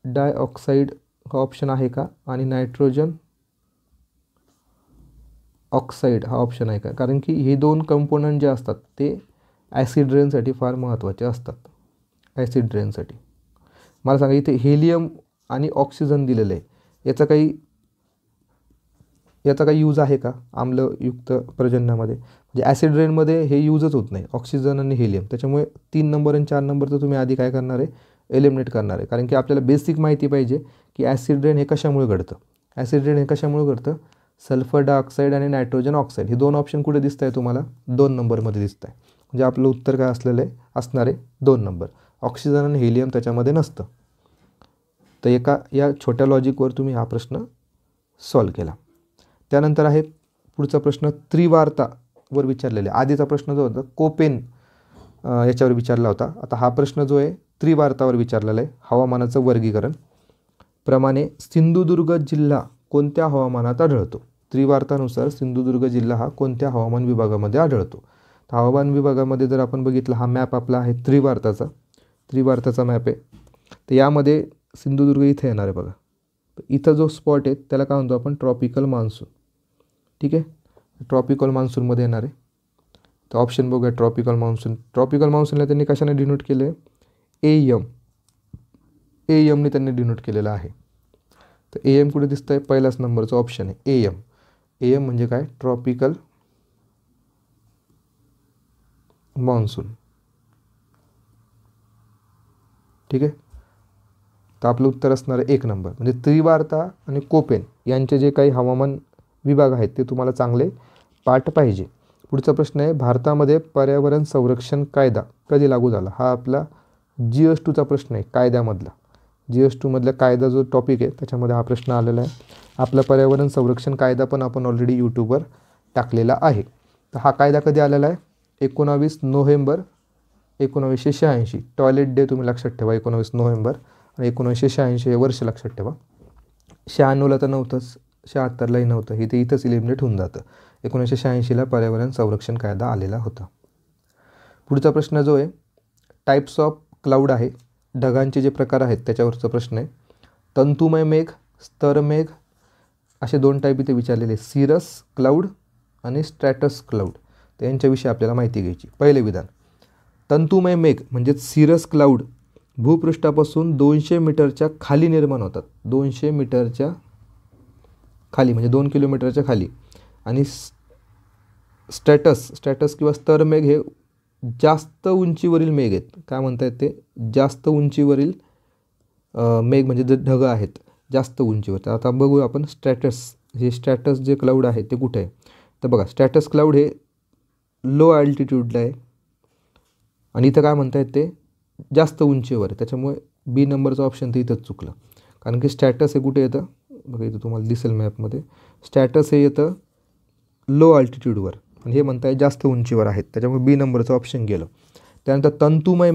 डायऑक्साईड हा ऑप्शन आहे का आणि नायट्रोजन ऑक्साईड हा ऑप्शन आहे का? कारण की हे 2 कंपोनंट जे असतात ते ॲसिड रेनसाठी फार महत्त्वाचे असतात. ॲसिड रेनसाठी मला सांगा, इथे हेलियम आणि ऑक्सिजन दिलेलं आहे, याचा काही यूज आहे का आम्लयुक्त पर्जन्यामध्ये? म्हणजे ॲसिड रेनमध्ये हे यूजच होत नाही, ऑक्सिजन आणि हेलियम. त्याच्यामुळे 3 नंबर आणि 4 नंबर तर तुम्ही आधी काय करणार आहे? एलिमिनेट करणार आहे. कारण की आपल्याला बेसिक माहिती पाहिजे की ॲसिड रेन हे कशामुळे घडतं. ॲसिड रेन हे कशामुळे घडतं? सल्फर डायऑक्साईड आणि नायट्रोजन ऑक्साईड हे 2 ऑप्शन कुठे दिसत आहे तुम्हाला? 2 नंबरमध्ये दिसत आहे. म्हणजे आपलं उत्तर काय असलेलं आहे, असणार आहे 2 नंबर. ऑक्सिजन आणि हेलियम त्याच्यामध्ये नसतं. तर या छोट्या लॉजिकवर तुम्ही हा प्रश्न सॉल्व केला. त्यानंतर आहे पुढचा प्रश्न त्रिवार्तावर विचारलेला आहे. आधीचा प्रश्न जो होता कोपेन याच्यावर विचारला होता. आता हा प्रश्न जो आहे त्रिवार्तावर विचारलेला आहे. हवामानाचं वर्गीकरण प्रमाणे सिंधुदुर्ग जिल्हा कोणत्या हवामानात आढळतो? त्रिवार्तानुसार सिंधुदुर्ग जिल्हा हा कोणत्या हवामान विभागामध्ये आढळतो? तर हवामान विभागामध्ये जर आपण बघितलं, हा मॅप आपला आहे त्रिवार्ताचा मॅप आहे. तर यामध्ये सिंधुदुर्ग इथे येणार आहे बघा. इथं जो स्पॉट आहे त्याला काय म्हणतो आपण, ट्रॉपिकल मान्सून. ठीक आहे, ट्रॉपिकल मान्सूनमध्ये येणार आहे. तर ऑप्शन बघूया, ट्रॉपिकल मान्सून. ट्रॉपिकल मान्सूनला त्यांनी कशाने डिनोट केलं आहे? एमने त्यांनी डिनोट केलेलं आहे. तर एम कुठे दिसतं आहे? पहिलाच नंबरचा ऑप्शन आहे एम म्हणजे काय? Tropical monsoon. ठीक आहे, तर आपलं उत्तर असणार आहे 1 नंबर. म्हणजे त्रिवार्ता आणि कोपेन यांचे जे काही हवामान विभाग आहेत ते तुम्हाला चांगले पाठ पाहिजे. पुढचा प्रश्न आहे, भारतामध्ये पर्यावरण संरक्षण कायदा कधी लागू झाला? हा आपला GS2चा प्रश्न आहे, कायद्यामधला. GS2 मधला कायदा जो टॉपिक आहे त्याच्यामध्ये हा प्रश्न आलेला आहे. आपला पर्यावरण संरक्षण कायदा पण आपण ऑलरेडी यूट्यूबवर टाकलेला आहे. तर हा कायदा कधी आलेला आहे? 19 नोव्हेंबर 1986. टॉयलेट डे तुम्ही लक्षात ठेवा, 19 नोव्हेंबर आणि 1986 हे वर्ष लक्षात ठेवा. 96ला तर नव्हतंच, 76लाही नव्हतं, इथंच इलिमिनेट होऊन जातं. 1986ला पर्यावरण संरक्षण कायदा आलेला होता. पुढचा प्रश्न जो आहे टाईप्स ऑफ क्लाउड आहे, ढगांचे जे प्रकार आहेत त्याच्यावरचा प्रश्न आहे. तंतुमय मेघ, स्तरमेघ असे 2 टाईप इथे विचारलेले, सिरस क्लाउड आणि स्ट्रॅटस क्लाउड. तर यांच्याविषयी आपल्याला माहिती घ्यायची. पहिले विधान, तंतुमय मेघ म्हणजे सिरस क्लाउड भूपृष्ठापासून 200 मीटरच्या खाली निर्माण होतात. 200 मीटरच्या खाली म्हणजे 2 किलोमीटरच्या खाली. आणि स्ट्रॅटस किंवा स्तरमेघ हे जास्त उंचीवरील मेघ आहेत. काय म्हणतात ते? जास्त उंचीवरील मेघ म्हणजे जे ढग आहेत जास्त उंचीवर. आता बघू आपण स्ट्रॅटस जे क्लाउड आहे ते कुठे आहे? तर बघा, स्ट्रॅटस क्लाउड हे लो अल्टिट्यूडला आहे आणि इथं काय म्हणतायत ते जास्त उंचीवर आहे. त्याच्यामुळे बी नंबरचं ऑप्शन तर इथंच चुकलं. कारण की स्ट्रॅटस हे कुठे येतं बघा, इथं तुम्हाला दिसेल मॅपमध्ये. स्ट्रॅटस हे येतं लो अल्टिट्यूडवर आणि हे म्हणताय जास्त उंचीवर आहेत, त्याच्यामुळे बी नंबरचं ऑप्शन गेलं. त्यानंतर तंतुमय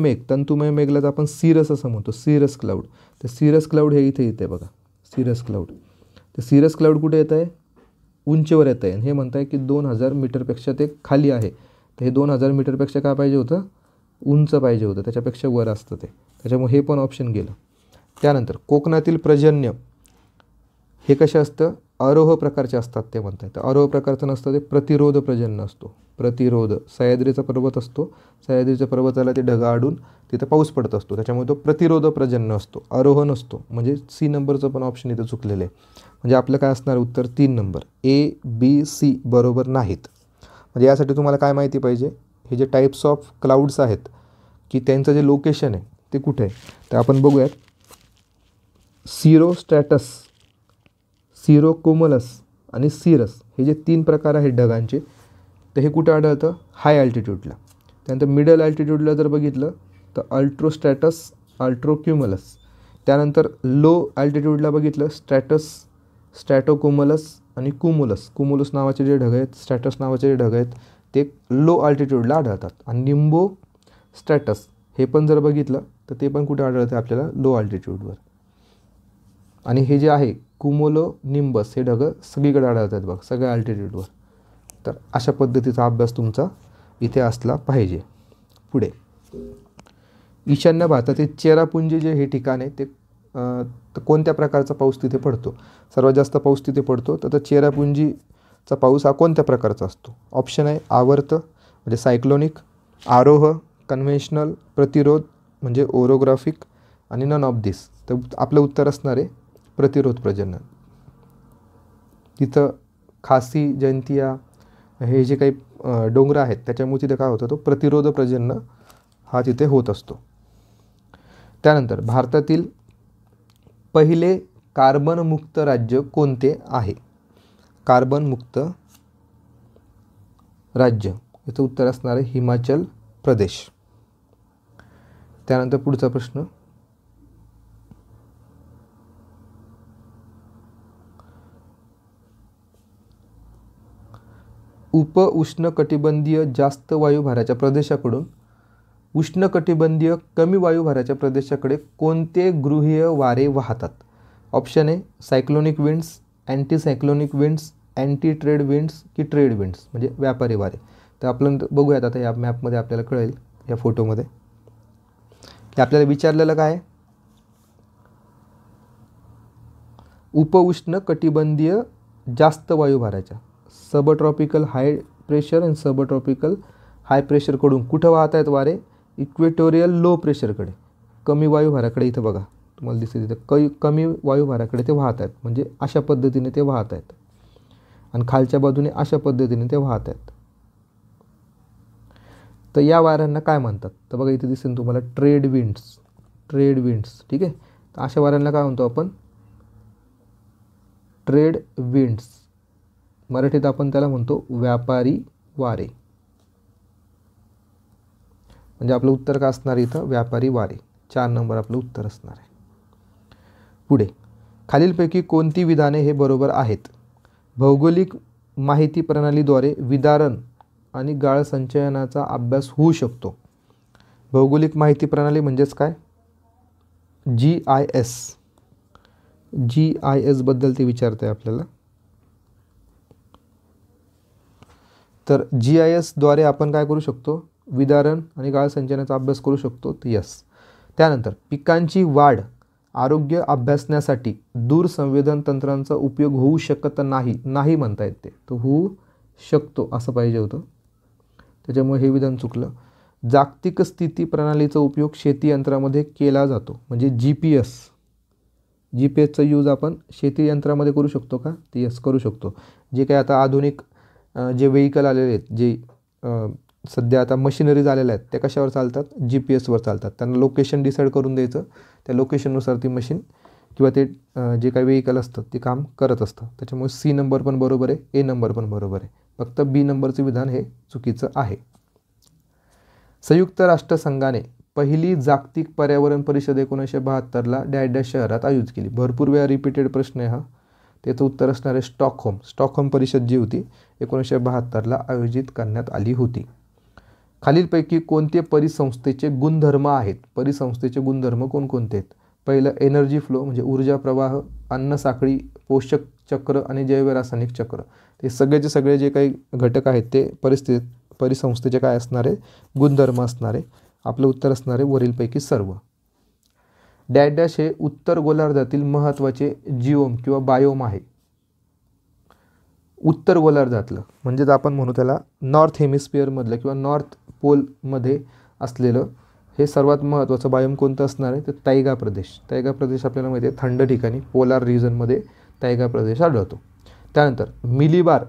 मेघला तर आपण सिरस असं म्हणतो, सिरस क्लाउड. तर सिरस क्लाउड हे इथे येते बघा, सिरस क्लाउड. तर सिरस क्लाउड कुठे येत आहे? उंचीवर येत आहे आणि हे म्हणताय की 2000 मीटरपेक्षा ते खाली आहे. तर हे 2000 मीटरपेक्षा काय पाहिजे होतं? उंच पाहिजे होतं, त्याच्यापेक्षा वर असतं ते, त्याच्यामुळे हे पण ऑप्शन गेलं. त्यानंतर कोकणातील पर्जन्य हे कसे असतं? आरोह प्रकारचे असतात ते म्हणतात. तर आरोह प्रकारचं नसतं, ते प्रतिरोध पर्जन्य असतो. सह्याद्रीचा पर्वत असतो, सह्याद्रीच्या पर्वताला ते ढग आडून तिथं पाऊस पडत असतो, त्याच्यामुळे तो प्रतिरोध पर्जन्य असतो, आरोह नसतो. म्हणजे सी नंबरचं पण ऑप्शन इथं चुकलेलं आहे. म्हणजे आपलं काय असणार उत्तर? 3 नंबर A, B, C बरोबर नाहीत. म्हणजे यासाठी तुम्हाला काय माहिती पाहिजे? हे जे टाईप्स ऑफ क्लाउड्स आहेत की त्यांचं जे लोकेशन आहे ते कुठे आहे? तर आपण बघूयात. सिरोस्ट्रॅटस, सिरोकोमलस आणि सिरस हे जे 3 प्रकार आहेत ढगांचे, तर हे कुठे आढळतं? हाय अल्टिट्यूडला. त्यानंतर मिडल अल्टिट्यूडला जर बघितलं तर अल्ट्रोस्ट्रॅटस, अल्ट्रोक्युमलस. त्यानंतर लो अल्टिट्यूडला बघितलं स्ट्रॅटोकोमलस आणि कुमुलस नावाचे जे ढग आहेत, स्ट्रॅटस नावाचे जे ढग आहेत ते लो अल्टिट्यूडला आढळतात. आणि निम्बो स्ट्रॅटस हे पण जर बघितलं तर ते पण कुठे आढळतं आपल्याला? लो अल्टिट्यूडवर. आणि हे जे आहे कुमुलो निम्बस हे ढग सगळीकडे आढळतात बघ, सगळ्या अल्टिट्यूडवर. तर अशा पद्धतीचा अभ्यास तुमचा इथे असला पाहिजे. पुढे ईशान्य भारतातील चेरापुंजी जे हे ठिकाण आहे ते तर कोणत्या प्रकारचा पाऊस तिथे पडतो? सर्वात जास्त पाऊस तिथे पडतो. तर चेरापुंजीचा पाऊस हा कोणत्या प्रकारचा असतो? ऑप्शन आहे आवर्त म्हणजे सायक्लोनिक, आरोह, कन्व्हेन्शनल, प्रतिरोध म्हणजे ओरोग्राफिक आणि नन ऑफ दिस. तर आपलं उत्तर असणार आहे प्रतिरोध पर्जन्य. तिथं खासी, जयंतिया हे जे काही डोंगर आहेत त्याच्यामुळे तिथे काय होतं? तो प्रतिरोध पर्जन्य हा तिथे होत असतो. त्यानंतर भारतातील पहिले कार्बनमुक्त राज्य कोणते आहे? कार्बनमुक्त राज्य याचं उत्तर असणार आहे हिमाचल प्रदेश. त्यानंतर पुढचा प्रश्न, उष्णकटिबंधीय जास्त वायुभाराच्या प्रदेशाकडून उष्णकटिबंधीय कमी वायुभाराच्या प्रदेशाकडे कोणते गृहीय वारे वाहतात? Option A cyclonic winds, anti cyclonic winds, anti trade winds की ट्रेड विंड्स, म्हणजे व्यापारी वारे. तर आपण बघूयात आता या मॅपमध्ये आपल्याला कळेल, या फोटोमध्ये की आपल्याला विचारलेलं काय आहे, उपउष्णकटिबंधीय जास्त वायुभाराच्या सबट्रॉपिकल हाय प्रेशर आणि सबट्रॉपिकल हाय प्रेशरकडून कुठं वाहत आहेत वारे? इक्वेटोरियल लो प्रेशरकडे, कमी वायुभाराकडे. इथं बघा तुम्हाला दिसते तिथं कमी वायुभाराकडे ते वाहत आहेत, म्हणजे अशा पद्धतीने ते वाहत आहेत, आणि खालच्या बाजूने अशा पद्धतीने ते वाहत आहेत. तर या वाऱ्यांना काय म्हणतात? तर बघा इथे दिसेल तुम्हाला ट्रेड विंड्स, ट्रेड विंड्स. ठीक आहे, तर अशा वाऱ्यांना काय म्हणतो आपण? Trade winds. मराठीत आपण त्याला म्हणतो व्यापारी वारे. म्हणजे आपलं उत्तर काय असणार इथं? व्यापारी वारे. 4 नंबर आपलं उत्तर असणार आहे. पुढे, खालीलपैकी कोणती विधाने हे बरोबर आहेत? भौगोलिक माहिती प्रणालीद्वारे विदारण आणि गाळ संचयनाचा अभ्यास होऊ शकतो. भौगोलिक माहिती प्रणाली म्हणजेच काय? GIS. GIS बद्दल ते विचारते आपल्याला. तर GIS द्वारे आपण काय करू शकतो? विदारण आणि गाळ संचयनाचा अभ्यास करू शकतो. तर यस. त्यानंतर पिकांची वाढ आरोग्य अभ्यासण्यासाठी दूरसंवेदन तंत्रांचा उपयोग होऊ शकत नाही म्हणता येते. तर होऊ शकतो असं पाहिजे होतं, त्याच्यामुळे हे विधान चुकलं. जागतिक स्थिती प्रणालीचा उपयोग शेती यंत्रामध्ये केला जातो, म्हणजे GPSचा यूज आपण शेती यंत्रामध्ये करू शकतो का? ते यस करू शकतो. जे काही आता आधुनिक जे व्हेइकल आलेले आहेत, जे सध्या आता मशिनरीज आलेल्या आहेत, त्या कशावर चालतात? GPSवर चालतात. त्यांना लोकेशन डिसाईड करून द्यायचं, त्या लोकेशननुसार ती मशीन किंवा ते जे काही व्हेइकल असतं ते काम करत असतं. त्याच्यामुळे C नंबर पण बरोबर आहे, A नंबर पण बरोबर आहे. फक्त B नंबरचं विधान हे चुकीचं आहे. संयुक्त राष्ट्रसंघाने पहिली जागतिक पर्यावरण परिषद 1972ला डॅश शहरात आयोजित केली. भरपूर वेळा रिपीटेड प्रश्न आहे हा. त्याचं उत्तर असणार आहे स्टॉकहोम. स्टॉकहोम परिषद जी होती 1972ला आयोजित करण्यात आली होती. खालीलपैकी कोणते परिसंस्थेचे गुणधर्म आहेत? परिसंस्थेचे गुणधर्म कोणकोणते आहेत? पहिलं एनर्जी फ्लो, म्हणजे ऊर्जा प्रवाह, अन्न साखळी, पोषक चक्र आणि जैवरासायनिक चक्र. ते सगळेचे सगळे जे काही घटक आहेत ते परिसंस्थेचे काय असणारे? गुणधर्म असणारे. आपलं उत्तर असणारे वरीलपैकी सर्व. डॅश हे उत्तर गोलार्धातील महत्त्वाचे जिओम किंवा बायोम आहे. उत्तर गोलार्धातलं म्हणजेच आपण म्हणू त्याला नॉर्थ हेमिस्फिअरमधलं किंवा नॉर्थ पोलमध्ये असलेलं हे सर्वात महत्त्वाचं बायोम कोणतं असणार आहे? तर तैगा प्रदेश. तैगा प्रदेश आपल्याला माहिती आहे थंड ठिकाणी पोलार रिजनमध्ये तैगा प्रदेश आढळतो. त्यानंतर मिलीबार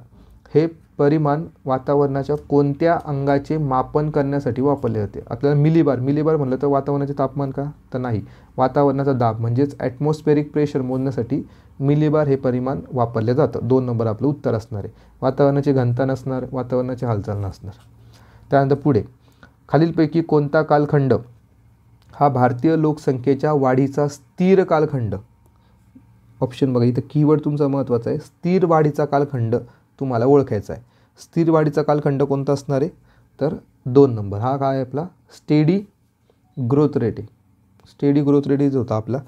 हे परिमाण वातावरणाच्या कोणत्या अंगाचे मापन करण्यासाठी वापरले जाते? आपल्याला मिलीबार म्हणलं तर वातावरणाचे तापमान का? तर नाही, वातावरणाचा दाब म्हणजेच ॲटमॉस्फेरिक प्रेशर मोजण्यासाठी मिलीबार हे परिमाण वापरले जातं. 2 नंबर आपलं उत्तर असणार आहे. वातावरणाची घनता नसणार, वातावरणाची हालचाल नसणार. त्यानंतर पुढे, खालीलपैकी कोणता कालखंड हा भारतीय लोकसंख्येच्या वाढीचा स्थिर कालखंड? ऑप्शन बघा, इथं कीवर्ड तुमचा महत्त्वाचा आहे. स्थिर वाढीचा कालखंड तुम्हाला ओळखायचा आहे. स्थिर वाढीचा कालखंड कोणता असणार आहे? तर 2 नंबर. हा काय आहे आपला? स्टेडी ग्रोथ रेट आहे. स्टेडी ग्रोथ रेट होता आपला.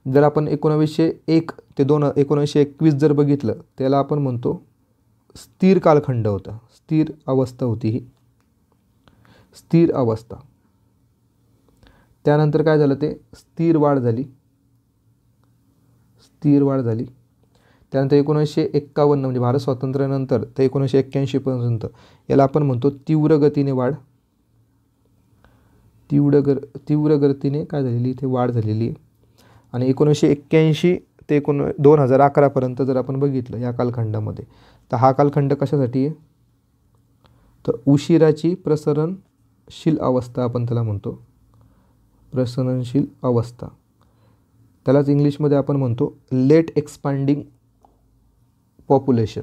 जर आपण 1901 ते 1921 जर बघितलं, त्याला आपण म्हणतो स्थिर कालखंड होता, स्थिर अवस्था होती ही, स्थिर अवस्था. त्यानंतर काय झालं? ते स्थिर वाढ झाली. त्यानंतर 1951 म्हणजे भारत स्वातंत्र्यानंतर ते 1981 पर्यंत याला आपण म्हणतो तीव्र गतीने वाढ. तीव्र गतीने काय झालेली? इथे वाढ झालेली आहे. आणि 1981 ते 2011 पर्यंत जर आपण बघितलं या कालखंडामध्ये, तर हा कालखंड कशासाठी आहे? तर उशिराची प्रसरणशील अवस्था आपण त्याला म्हणतो, प्रसरणशील अवस्था. त्यालाच इंग्लिशमध्ये आपण म्हणतो late expanding population.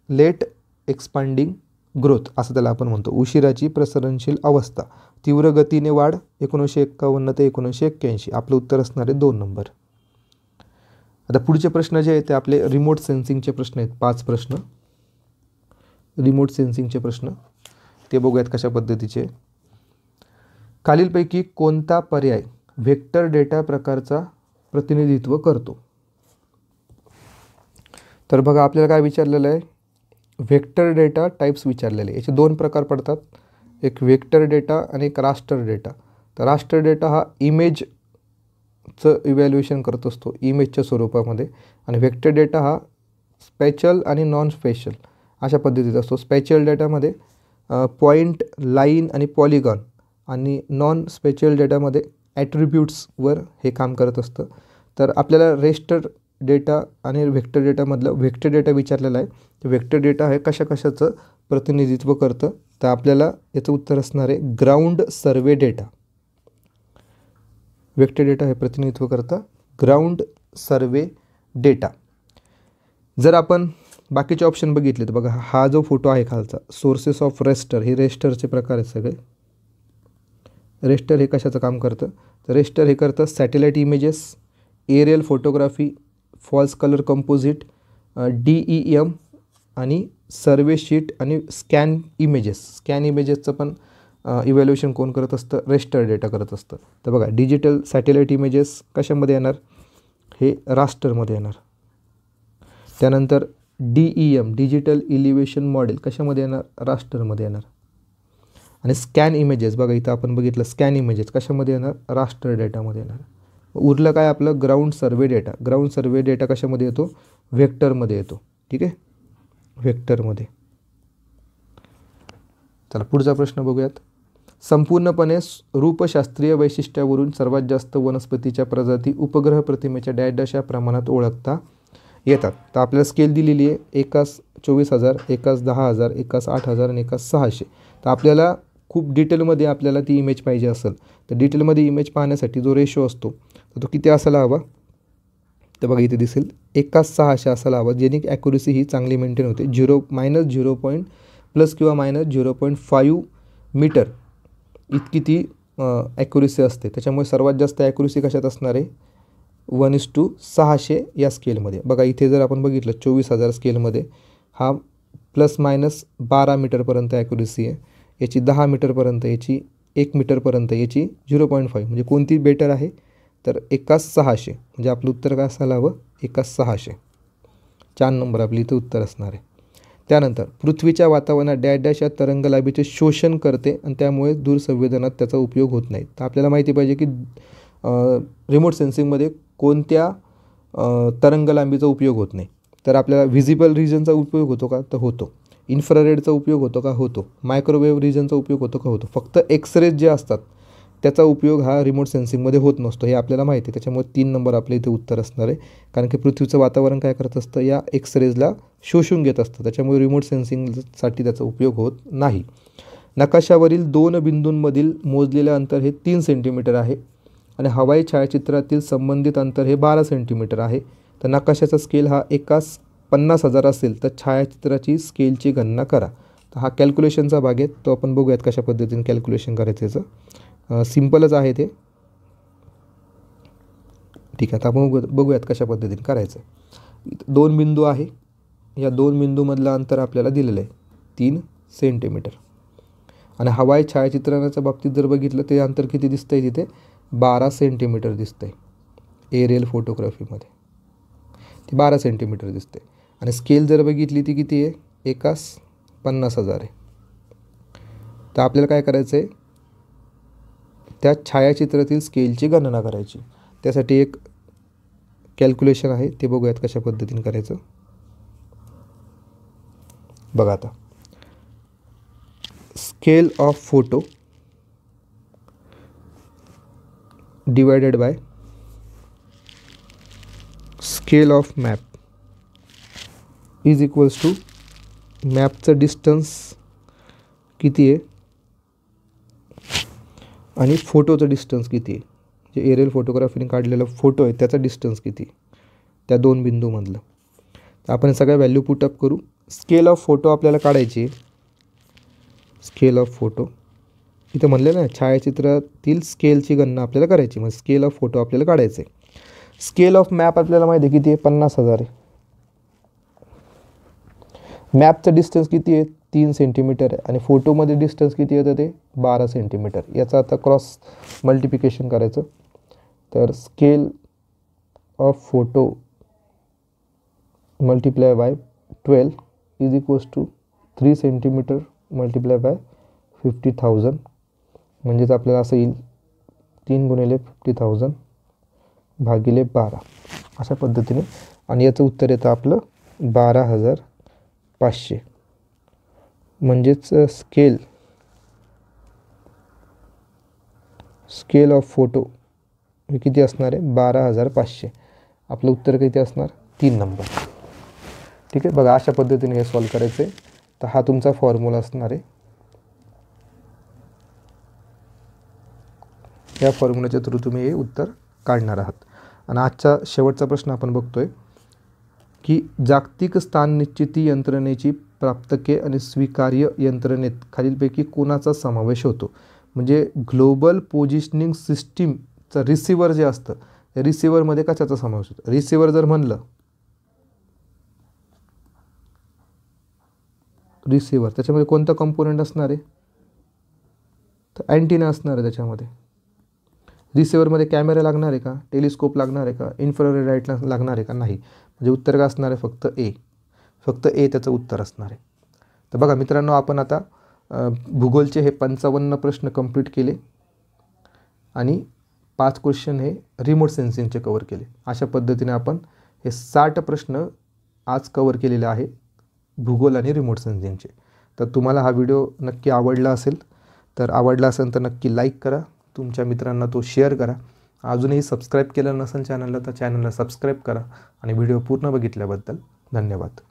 Late expanding growth असं त्याला आपण म्हणतो. उशिराची प्रसरणशील अवस्था, तीव्र गतीने वाढ 1951 ते 1981. आपलं उत्तर असणार आहे 2 नंबर. आता पुढचे प्रश्न जे आहेत ते आपले रिमोट सेन्सिंगचे प्रश्न आहेत. 5 प्रश्न रिमोट सेन्सिंगचे प्रश्न, ते बघूयात कशा पद्धतीचे. खालीलपैकी कोणता पर्याय व्हेक्टर डेटा प्रकारचा प्रतिनिधित्व करतो? तर बघा आपल्याला काय विचारलेलं आहे, व्हेक्टर डेटा टाइप्स विचारलेले. याचे 2 प्रकार पडतात, एक व्हेक्टर डेटा आणि एक रास्टर डेटा. तर रास्टर डेटा हा इमेजचं इव्हॅल्युएशन करत असतो इमेजच्या स्वरूपामध्ये, आणि व्हेक्टर डेटा हा स्पॅचल आणि नॉन स्पॅचल अशा पद्धतीचा असतो. स्पॅचल डेटामध्ये पॉईंट, लाईन आणि पॉलिगॉन, आणि नॉन स्पॅचल डेटामध्ये ॲट्रिब्यूट्सवर हे काम करत असतं. तर आपल्याला रेस्टर डेटा आणि व्हेक्टर डेटामधलं व्हेक्टर डेटा विचारलेला आहे. तर व्हेक्टर डेटा हे कशाचं प्रतिनिधित्व करतं, तर आपल्याला याचं उत्तर असणार आहे ground survey data. Vector data हे प्रतिनिधित्व करतं ग्राउंड सर्वे डेटा. जर आपण बाकीचे ऑप्शन बघितले तर बघा, हा जो फोटो आहे खालचा, सोर्सेस ऑफ रेस्टर, हे रेस्टरचे प्रकार आहेत सगळे. रेस्टर हे कशाचं काम करतं, तर रेस्टर हे करतं satellite images, aerial photography, false colour composite, DEM आणि सर्वे शीट आणि स्कॅन इमेजेस. स्कॅन इमेजेसचं पण इव्हॅल्युएशन कोण करत असतं, रेस्टर डेटा करत असतं. तर बघा डिजिटल सॅटेलाईट इमेजेस कशामध्ये येणार, हे रास्टरमध्ये येणार. त्यानंतर DEM डिजिटल इलिव्हेशन मॉडेल कशामध्ये येणार, रास्टरमध्ये येणार. आणि स्कॅन इमेजेस बघा इथं आपण बघितलं, स्कॅन इमेजेस कशामध्ये येणार, रास्टर डेटामध्ये येणार. उरलं काय आपलं ground survey data. Ground survey data कशामध्ये येतो, व्हेक्टरमध्ये येतो. ठीक आहे, व्हेक्टरमध्ये. चला पुढचा प्रश्न बघूयात. संपूर्णपणे रूपशास्त्रीय वैशिष्ट्यावरून सर्वात जास्त वनस्पतीच्या प्रजाती उपग्रह प्रतिमेच्या डॅश या प्रमाणात ओळखता येतात. तर आपल्याला स्केल दिलेली आहे, एकास 24,000, एकास 10,000, एकास 8,000 आणि एकास 600. तर आपल्याला खूप डिटेलमध्ये आपल्याला ती इमेज पाहिजे असेल, तर डिटेलमध्ये इमेज पाहण्यासाठी जो रेशो असतो तर तो किती असायला हवा, तर बघा इथे दिसेल एकास 600 असायला हवा, जेणे ॲक्युरेसी ही चांगली मेंटेन होते. -0 प्लस किंवा -0.5 मीटर इतकी ती ॲक्युरेसी असते. त्याच्यामुळे सर्वात जास्त ॲक्युरेसी कशात असणार आहे, 1:600 या स्केलमध्ये. बघा इथे जर आपण बघितलं 24,000 स्केलमध्ये हा ±12 मीटरपर्यंत ॲक्युरेसी आहे. याची 10 मीटरपर्यंत, याची 1 मीटरपर्यंत, याची 0.5. म्हणजे कोणती बेटर आहे, तर एकास 600. म्हणजे आपलं उत्तर काय असायला हवं, एकास 600. 4 नंबर आपली इथं उत्तर असणार आहे. त्यानंतर पृथ्वीच्या वातावरणात डॅश या तरंगलांबीचे शोषण करते आणि त्यामुळे दूरसंवेदनात त्याचा उपयोग होत नाही. तर आपल्याला माहिती पाहिजे की रिमोट सेन्सिंगमध्ये कोणत्या तरंगलांबीचा उपयोग होत नाही. तर आपल्याला व्हिजिबल रिजनचा उपयोग होतो का, तर होतो. इन्फ्रारेडचा उपयोग होतो का, होतो. मायक्रोवेव्ह रिजनचा उपयोग होतो का, होतो. फक्त एक्सरेज जे असतात त्याचा उपयोग हा रिमोट सेन्सिंगमध्ये होत नसतो, हे आपल्याला माहिती आहे. त्याच्यामुळे 3 नंबर आपल्या इथे उत्तर असणार आहे. कारण की पृथ्वीचं वातावरण काय करत असतं, या एक्सरेजला शोषून घेत असतं. त्याच्यामुळे रिमोट सेन्सिंगसाठी त्याचा उपयोग होत नाही. नकाशावरील 2 बिंदूंमधील मोजलेले अंतर हे 3 सेंटीमीटर आहे आणि हवाई छायाचित्रातील संबंधित अंतर हे 12 सेंटीमीटर आहे. तर नकाशाचा स्केल हा एकास 50,000 असेल तर छायाचित्राची स्केलची गणना करा. तर हा कॅल्क्युलेशनचा भाग आहे, तो आपण बघूयात कशा पद्धतीने कॅल्क्युलेशन करायचं याचं. सिम्पलच आहे ते. ठीक आहे, आता आपण बघूयात कशा पद्धतीने करायचं. 2 बिंदू आहे, या 2 बिंदूमधलं अंतर आपल्याला दिलेलं आहे 3 सेंटीमीटर. आणि हवाई छायाचित्रणाच्या बाबतीत जर बघितलं ते अंतर किती दिसतं आहे तिथे, 12 सेंटीमीटर दिसतं आहे. एरियल फोटोग्राफीमध्ये ते 12 सेंटीमीटर दिसते. आणि स्केल जर बघितली ती किती आहे, एकास 50,000 आहे. तर आपल्याला काय करायचं आहे, त्या छायाचित्रातील स्केलची गणना करायची. त्यासाठी एक कॅल्क्युलेशन आहे, ते बघूयात कशा पद्धतीने करायचं. बघा आता, scale of photo divided by scale of map is equals to मॅपचं डिस्टन्स किती आहे आणि फोटोचं डिस्टन्स किती आहे. जे एरियल फोटोग्राफीने काढलेला फोटो आहे त्याचा डिस्टन्स किती त्या 2 बिंदूमधलं. तर आपण सगळ्या व्हॅल्यू पुटअप करू. स्केल ऑफ फोटो आपल्याला काढायची, स्केल ऑफ फोटो इथं म्हणलं ना, छायाचित्रातील स्केलची गणना आपल्याला करायची, मग स्केल ऑफ फोटो आपल्याला काढायचं आहे. स्केल ऑफ मॅप आपल्याला माहिती आहे किती आहे, 50,000 आहे. मॅपचं डिस्टन्स किती आहे, 3 सेंटीमीटर आहे आणि फोटोमध्ये डिस्टन्स किती येतं ते 12 सेंटीमीटर. याचं आता क्रॉस मल्टिप्लिकेशन करायचं. तर scale of photo multiply by 12 is equals to 3 centimetre multiply by 50,000, म्हणजेच आपल्याला असं येईल 3 गुणिले 50,000 भागिले 12 अशा पद्धतीने. आणि याचं उत्तर येतं आपलं 12,500. म्हणजेच स्केल ऑफ फोटो हे किती असणार आहे, 12,500. आपलं उत्तर किती असणार, 3 नंबर. ठीक आहे, बघा अशा पद्धतीने हे सॉल्व करायचं आहे. तर हा तुमचा फॉर्म्युला असणार आहे. या फॉर्म्युल्याच्या थ्रू तुम्ही हे उत्तर काढणार आहात. आणि आजचा शेवटचा प्रश्न आपण बघतोय की जागतिक स्थान निश्चिती यंत्रणेची प्राप्तके आणि स्वीकार्य यंत्रणेत खालीलपैकी कोणाचा समावेश होतो. म्हणजे ग्लोबल पोझिशनिंग सिस्टीमचं रिसिव्हर जे असतं, त्या रिसिव्हरमध्ये कशाचा समावेश होतो. रिसिव्हर जर म्हणलं, रिसिव्हर त्याच्यामध्ये कोणता कंपोनेंट असणार आहे, तर अँटिना असणार आहे त्याच्यामध्ये. रिसिव्हरमध्ये कॅमेरा लागणार आहे का, टेलिस्कोप लागणार आहे का, इन्फ्रारेड लाईट लागणार आहे का, नाही. म्हणजे उत्तर काय असणार आहे, फक्त ए. फक्त ए त्याचं उत्तर असणार आहे. तर बघा मित्रांनो, आपण आता भूगोलचे हे 55 प्रश्न कंप्लीट केले आणि 5 क्वेश्चन हे रिमोट सेन्सिंगचे कवर केले. अशा पद्धतीने आपण हे 60 प्रश्न आज कवर केलेले आहे भूगोल आणि रिमोट सेन्सिंगचे. तर तुम्हाला हा व्हिडिओ नक्की आवडला असेल तर नक्की लाईक करा, तुमच्या मित्रांना तो शेअर करा. अजूनही सबस्क्राईब केलं नसेल चॅनलला तर चॅनलला सबस्क्राईब करा आणि व्हिडिओ पूर्ण बघितल्याबद्दल धन्यवाद.